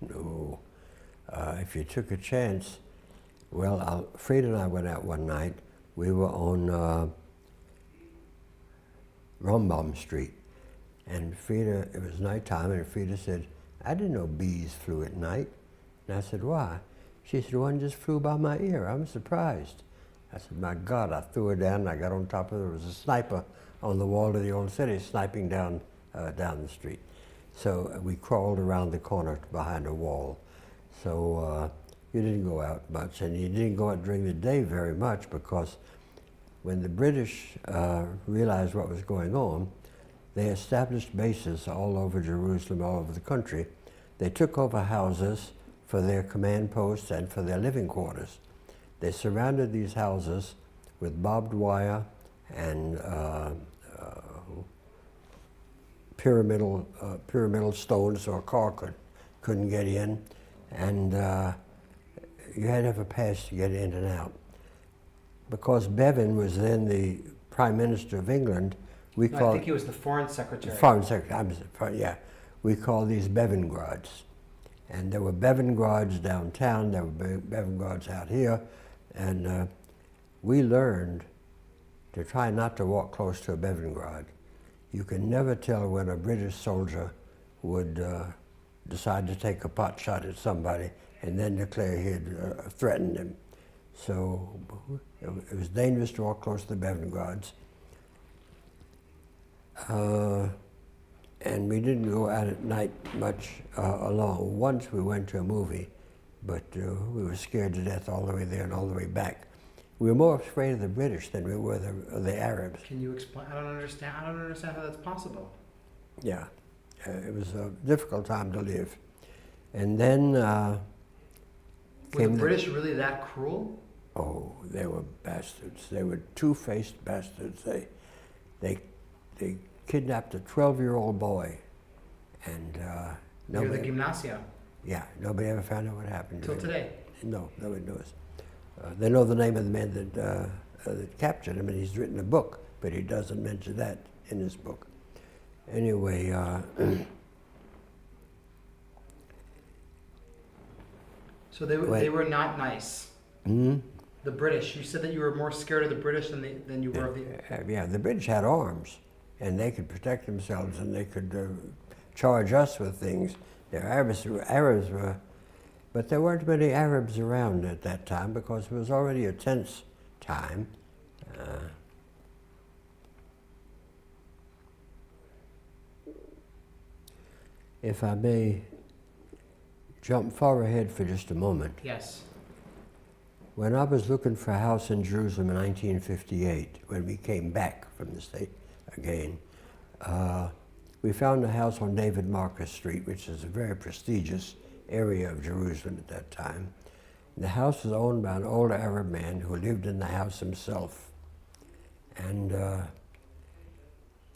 No. If you took a chance, well, Frida and I went out one night. We were on Rombom Street. And Frida, it was nighttime, and Frida said, I didn't know bees flew at night. And I said, why? She said, one just flew by my ear. I'm surprised. I said, my God, I threw her down, and I got on top of her. There was a sniper on the wall of the old city sniping down the street. So we crawled around the corner behind a wall. So you didn't go out much, and you didn't go out during the day very much, because when the British realized what was going on, they established bases all over Jerusalem, all over the country. They took over houses for their command posts and for their living quarters. They surrounded these houses with barbed wire and pyramidal stones so a car couldn't get in. And you had to have a pass to get in and out. Because Bevan was then the Prime Minister of England, I think he was the Foreign Secretary. Foreign Secretary, yeah. We call these Bevangrads. And there were Bevangrads downtown, there were Bevangrads out here, and we learned to try not to walk close to a Bevangrad. You can never tell when a British soldier would decide to take a pot shot at somebody and then declare he had threatened him. So it was dangerous to walk close to the Bevangrads. And we didn't go out at night much alone. Once we went to a movie, but we were scared to death all the way there and all the way back. We were more afraid of the British than we were the Arabs. Can you explain? I don't understand how that's possible. Yeah, it was a difficult time to live. And then were the British really that cruel? Oh, they were bastards. They were two-faced bastards. They kidnapped a 12-year-old boy, and near the gymnasia. Yeah, nobody ever found out what happened. Till today. No, nobody knows. They know the name of the man that captured him, and he's written a book, but he doesn't mention that in his book. Anyway, so they were not nice. The British. You said that you were more scared of the British than you were of the. Yeah, the British had arms, and they could protect themselves, and they could charge us with things. The Arabs were, but there weren't many Arabs around at that time because it was already a tense time. If I may jump far ahead for just a moment. Yes. When I was looking for a house in Jerusalem in 1958, when we came back from the state again, we found a house on David Marcus Street, which is a very prestigious area of Jerusalem at that time. The house was owned by an older Arab man who lived in the house himself. And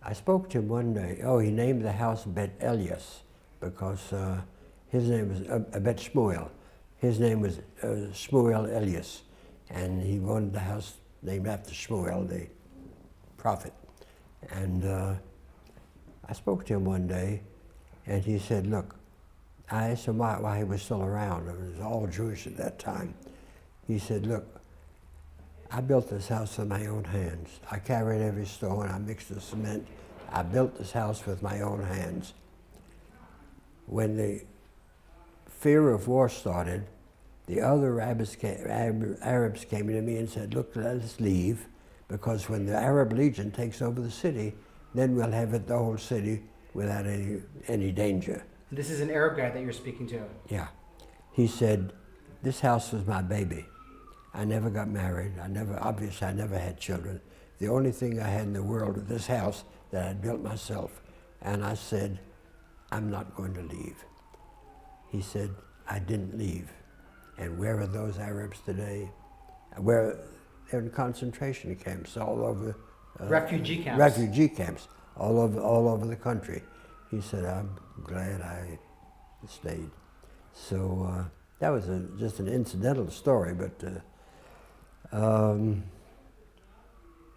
I spoke to him one day. Oh, he named the house Bet Elias because his name was Bet Shmuel. His name was Shmuel Elias, and he wanted the house named after Shmuel, the prophet. And I spoke to him one day, and he said, look, I asked him why he was still around. It was all Jewish at that time. He said, look, I built this house with my own hands. I carried every stone, I mixed the cement. I built this house with my own hands. When the fear of war started, The other Arabs came to me and said, look, let us leave, because when the Arab Legion takes over the city, then we'll have it, the whole city without any danger. This is an Arab guy that you're speaking to. Yeah. He said, this house was my baby. I never got married. Obviously I never had children. The only thing I had in the world was this house that I'd built myself. And I said, I'm not going to leave. He said, I didn't leave. And where are those Arabs today? They're in concentration camps all over. Refugee camps. Refugee camps all over the country. He said, I'm glad I stayed. So that was just an incidental story, but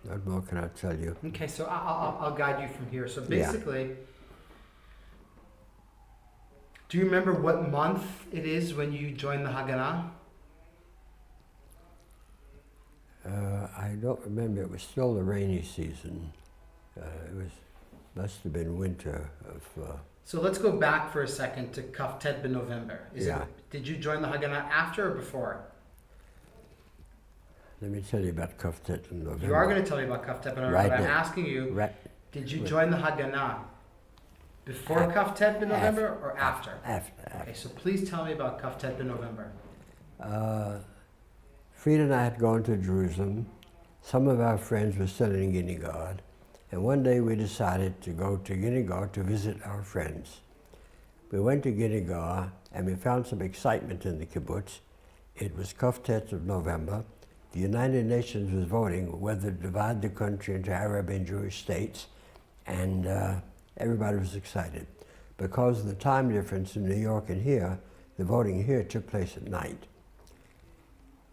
what more can I tell you? Okay, so I'll guide you from here. So basically, do you remember what month it is when you joined the Haganah? I don't remember. It was still the rainy season. Must have been winter of. So let's go back for a second to Kaftet ben November. Did you join the Haganah after or before? Let me tell you about Kaftet ben November. You are going to tell me about Kaftet ben November, right but I'm now. asking you, did you join the Haganah before Kaftet ben November or after? After. Okay, so please tell me about Kaftet ben November. Frida and I had gone to Jerusalem. Some of our friends were still in Guinea, and one day we decided to go to Guinea to visit our friends. We went to Guinea and we found some excitement in the kibbutz. It was Kaftet of November. The United Nations was voting whether to divide the country into Arab and Jewish states, and everybody was excited. Because of the time difference in New York and here, the voting here took place at night.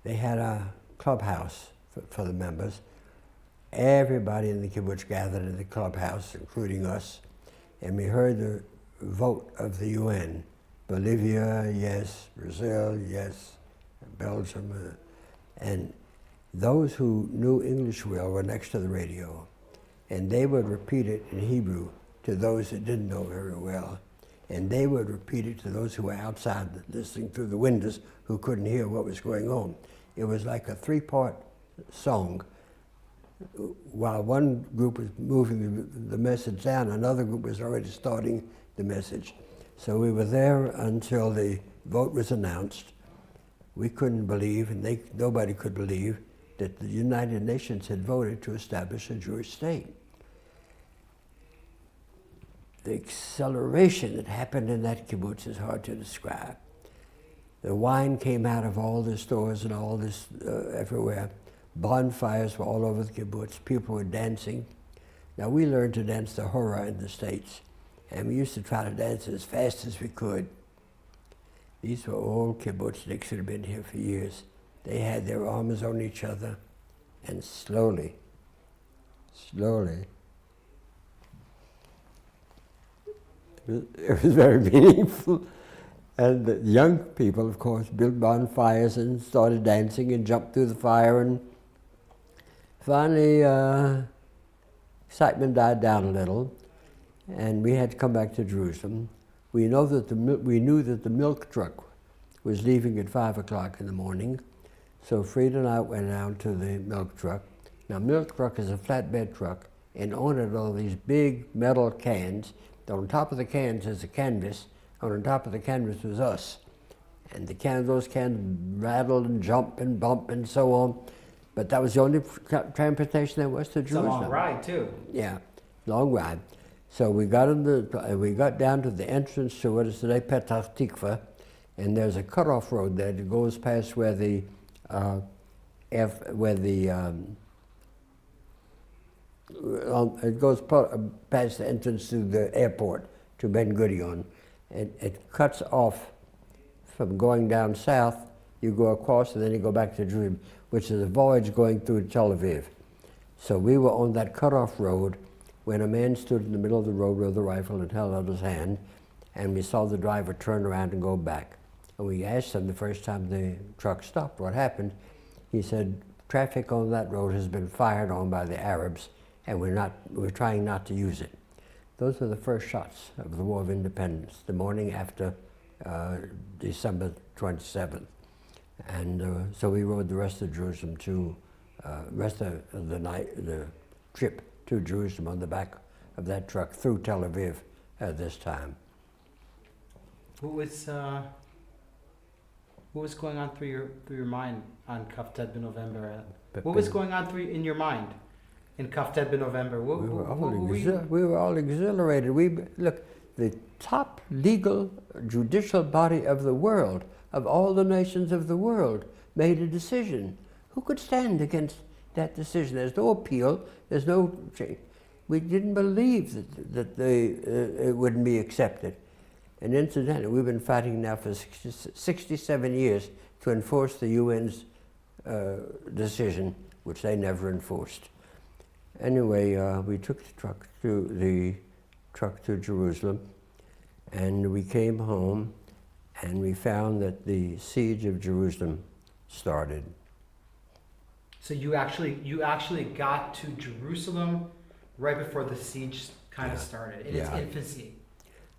They had a clubhouse for the members. Everybody in the kibbutz gathered in the clubhouse, including us, and we heard the vote of the UN. Bolivia, yes. Brazil, yes. Belgium. And those who knew English well were next to the radio, and they would repeat it in Hebrew to those that didn't know very well, and they would repeat it to those who were outside listening through the windows who couldn't hear what was going on. It was like a three-part song. While one group was moving the message down, another group was already starting the message. So we were there until the vote was announced. We couldn't believe, and nobody could believe, that the United Nations had voted to establish a Jewish state. The acceleration that happened in that kibbutz is hard to describe. The wine came out of all the stores and all this everywhere. Bonfires were all over the kibbutz. People were dancing. Now, we learned to dance the hora in the States, and we used to try to dance as fast as we could. These were old kibbutzniks that had been here for years. They had their arms on each other, and slowly, it was very meaningful. And the young people, of course, built bonfires and started dancing and jumped through the fire, and finally excitement died down a little, and we had to come back to Jerusalem. We knew that the milk truck was leaving at 5 o'clock in the morning, so Frida and I went down to the milk truck. Now, milk truck is a flatbed truck, and on it are these big metal cans. On top of the cans is a canvas, and on top of the canvas was us. And those cans rattled and jumped and bumped and so on. But that was the only transportation there was to Jerusalem. It's a long ride, too. Yeah, long ride. So we got down to the entrance to what is today Petach Tikva, and there's a cutoff road there that goes past where the it goes past the entrance to the airport to Ben Gurion. It cuts off from going down south. You go across and then you go back to Jerusalem, which is a voyage going through Tel Aviv. So we were on that cutoff road when a man stood in the middle of the road with a rifle and held out his hand, and we saw the driver turn around and go back. And we asked him the first time the truck stopped what happened. He said, traffic on that road has been fired on by the Arabs, and we're trying not to use it. Those were the first shots of the War of Independence, the morning after December 27th. And so we rode the rest of Jerusalem to, rest of the night, the trip to Jerusalem on the back of that truck through Tel Aviv at this time. What was going on through your mind on Kaftet b'November? What was going on in your mind in Kaftet b'November? We were all exhilarated. Look, the top legal judicial body of the world, of all the nations of the world, made a decision. Who could stand against that decision? There's no appeal. There's no change. We didn't believe that it wouldn't be accepted. And incidentally, we've been fighting now for 67 years to enforce the UN's decision, which they never enforced. Anyway, we took the truck to Jerusalem, and we came home, and we found that the siege of Jerusalem started. So you actually got to Jerusalem right before the siege kind of started, in its infancy.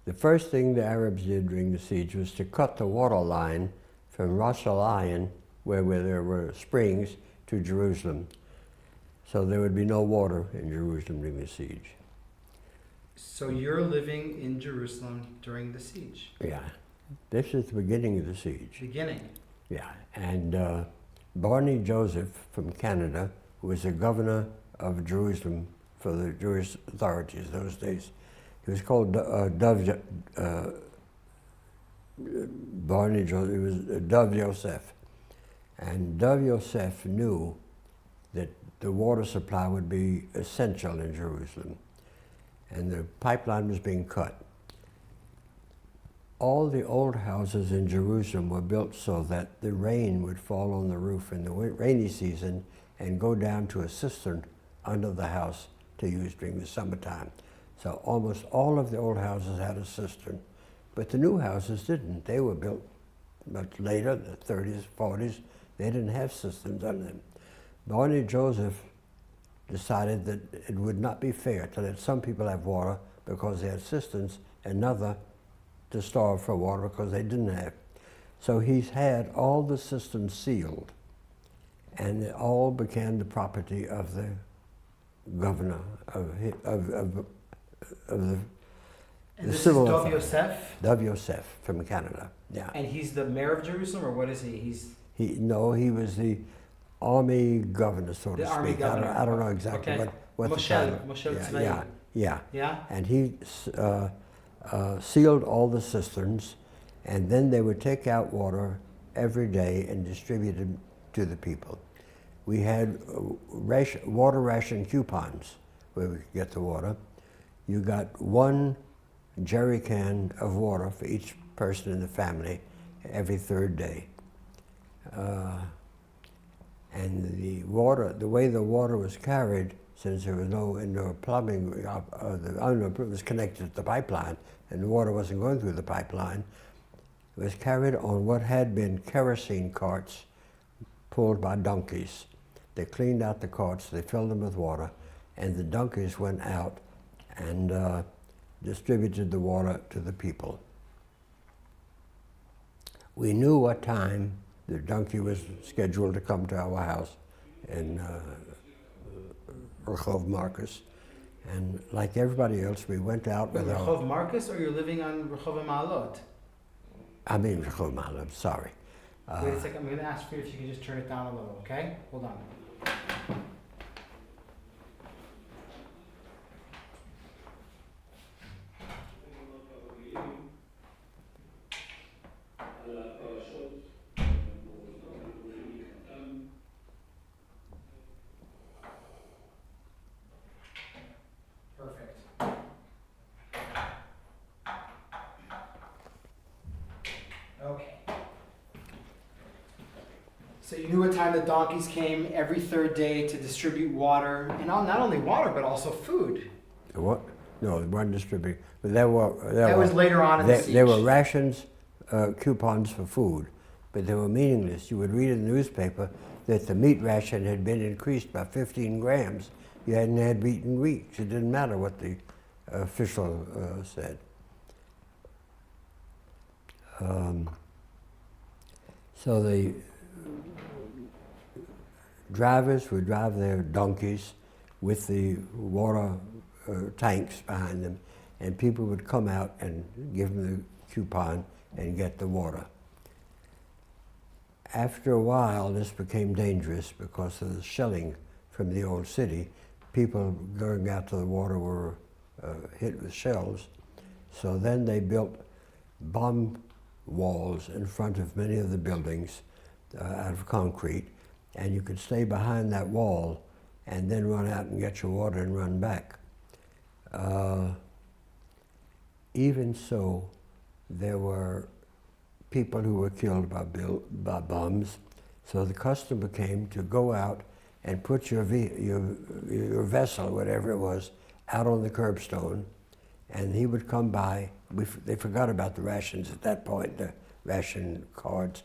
The first thing the Arabs did during the siege was to cut the water line from Ras Al Ain, where there were springs, to Jerusalem. So there would be no water in Jerusalem during the siege. So you're living in Jerusalem during the siege? Yeah. This is the beginning of the siege. Beginning? Yeah. And Barney Joseph from Canada, who was the governor of Jerusalem for the Jewish authorities those days, he was called Barney Joseph, he was Dov Yosef. And Dov Yosef knew that the water supply would be essential in Jerusalem. And the pipeline was being cut. All the old houses in Jerusalem were built so that the rain would fall on the roof in the rainy season and go down to a cistern under the house to use during the summertime. So almost all of the old houses had a cistern, but the new houses didn't. They were built much later, the 30s, 40s. They didn't have cisterns under them. Barney Joseph decided that it would not be fair to let some people have water because they had cisterns and another to starve for water because they didn't have. So he's had all the cisterns sealed, and it all became the property of the governor of the and this civil is Dov authority. Yosef? Dov Yosef from Canada, yeah. And he's the mayor of Jerusalem, or what is he? He was the army governor, so to The speak. army governor. I don't know exactly Okay. what the title. Moshe yeah, yeah. Yeah? And he sealed all the cisterns, and then they would take out water every day and distribute it to the people. We had water ration coupons where we could get the water. You got one jerry can of water for each person in the family every third day. And the way the water was carried, since there was no indoor plumbing, it was connected to the pipeline, and the water wasn't going through the pipeline, it was carried on what had been kerosene carts pulled by donkeys. They cleaned out the carts, they filled them with water, and the donkeys went out and distributed the water to the people. We knew what time the donkey was scheduled to come to our house in Rehov Marcus. And like everybody else, we went out with our... Rehov Marcus, or you're living on Rehov Ma'alot? I mean Rehov Ma'alot, I'm sorry. Wait a second, I'm going to ask you if you can just turn it down a little, okay? Hold on. Perfect. Okay. So you knew what time the donkeys came every third day to distribute water, and not only water, but also food. What? No, they weren't distributing. But that was later on in the siege. There were rations, coupons for food, but they were meaningless. You would read in the newspaper that the meat ration had been increased by 15 grams. You hadn't had meat in weeks. It didn't matter what the official said. So drivers would drive their donkeys with the water tanks behind them, and people would come out and give them the coupon and get the water. After a while, this became dangerous because of the shelling from the old city. People going out to the water were hit with shells. So then they built bomb walls in front of many of the buildings out of concrete, and you could stay behind that wall and then run out and get your water and run back. Even so, there were people who were killed by bombs, so the custom became to go out and put your vessel, whatever it was, out on the curbstone, and he would come by. They forgot about the rations at that point, the ration cards.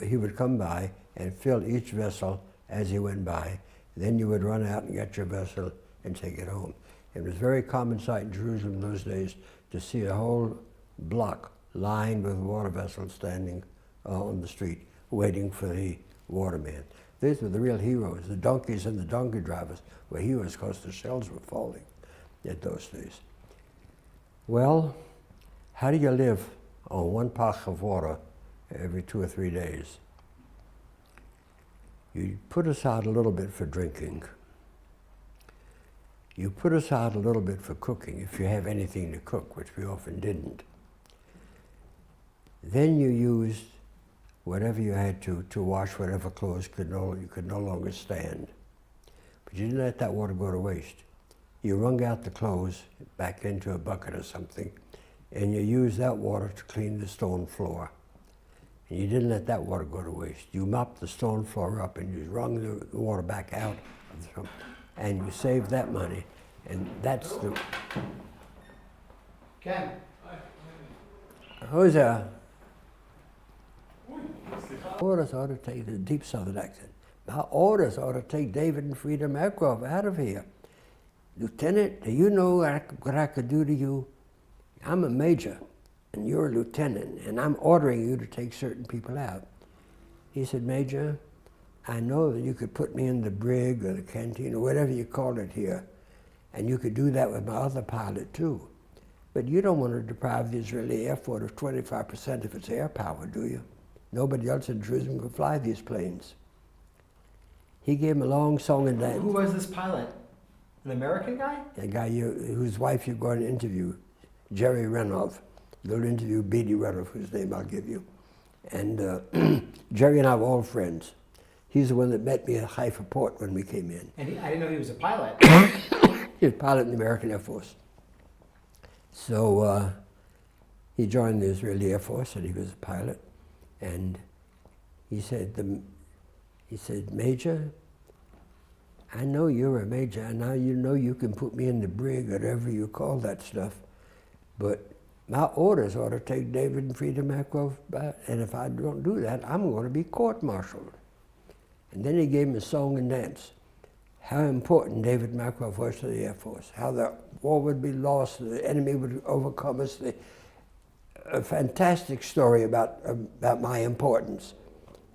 He would come by and fill each vessel as he went by. Then you would run out and get your vessel and take it home. It was a very common sight in Jerusalem in those days to see a whole block lined with water vessels standing on the street waiting for the waterman. These were the real heroes. The donkeys and the donkey drivers were heroes because the shells were falling at those days. Well, how do you live on one pach of water every 2 or 3 days? You put aside a little bit for drinking. You put aside a little bit for cooking, if you have anything to cook, which we often didn't. Then you used whatever you had to wash whatever clothes you could no longer stand. But you didn't let that water go to waste. You wrung out the clothes back into a bucket or something, and you used that water to clean the stone floor. And you didn't let that water go to waste. You mopped the stone floor up and you wrung the water back out, and you saved that money. And that's the... Ken. Who's there? Orders ought to take the deep southern accent. My orders ought to take David and Frida Macarov out of here. Lieutenant, do you know what I could do to you? I'm a major, and you're a lieutenant, and I'm ordering you to take certain people out. He said, Major, I know that you could put me in the brig or the canteen or whatever you call it here, and you could do that with my other pilot too. But you don't want to deprive the Israeli Air Force of 25% of its air power, do you? Nobody else in Jerusalem could fly these planes. He gave him a long song and dance. Who was this pilot? An American guy? A guy whose wife you're going to interview, Jerry Renov. You'll interview Beatty Renov, whose name I'll give you. And Jerry and I were all friends. He's the one that met me at Haifa Port when we came in. And I didn't know he was a pilot. He was a pilot in the American Air Force. So he joined the Israeli Air Force, and he was a pilot. And he said, Major, I know you're a major, and now you know you can put me in the brig, whatever you call that stuff, but my orders ought to take David and Frida Macarov back, and if I don't do that, I'm going to be court-martialed. And then he gave him a song and dance, how important David Macarov was to the Air Force, how the war would be lost, the enemy would overcome us, a fantastic story about my importance.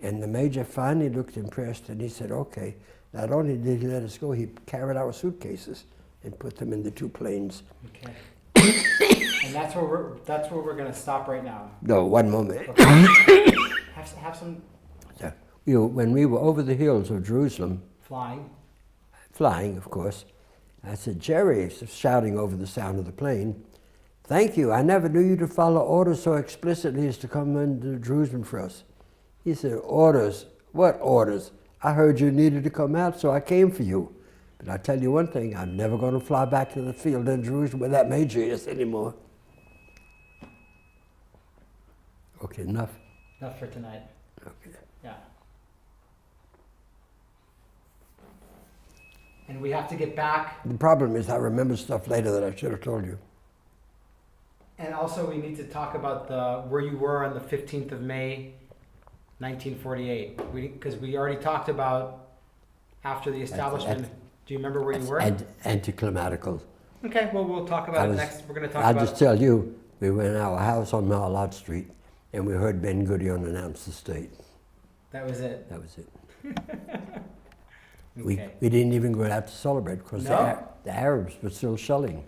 And the major finally looked impressed, and he said, okay. Not only did he let us go, he carried our suitcases and put them in the 2 planes. Okay. And that's where we're going to stop right now. No, one moment. Okay. have some... So, when we were over the hills of Jerusalem... Flying, of course. I said, Jerry, shouting over the sound of the plane, thank you. I never knew you to follow orders so explicitly as to come into Jerusalem for us. He said, orders? What orders? I heard you needed to come out, so I came for you. But I'll tell you one thing, I'm never going to fly back to the field in Jerusalem where that major is anymore. Okay, enough? Enough for tonight. Okay. Yeah. And we have to get back. The problem is I remember stuff later that I should have told you. And also we need to talk about where you were on the 15th of May, 1948, because we already talked about after the establishment. Do you remember where you were? Anticlimatical. Okay, well, we'll talk about it next. We're going to talk I'll about... I'll just tell you, we were in our house on Mahalot Street, and we heard Ben Gurion announce the state. That was it. That was it. Okay. We didn't even go out to celebrate because No? the Arabs were still shelling.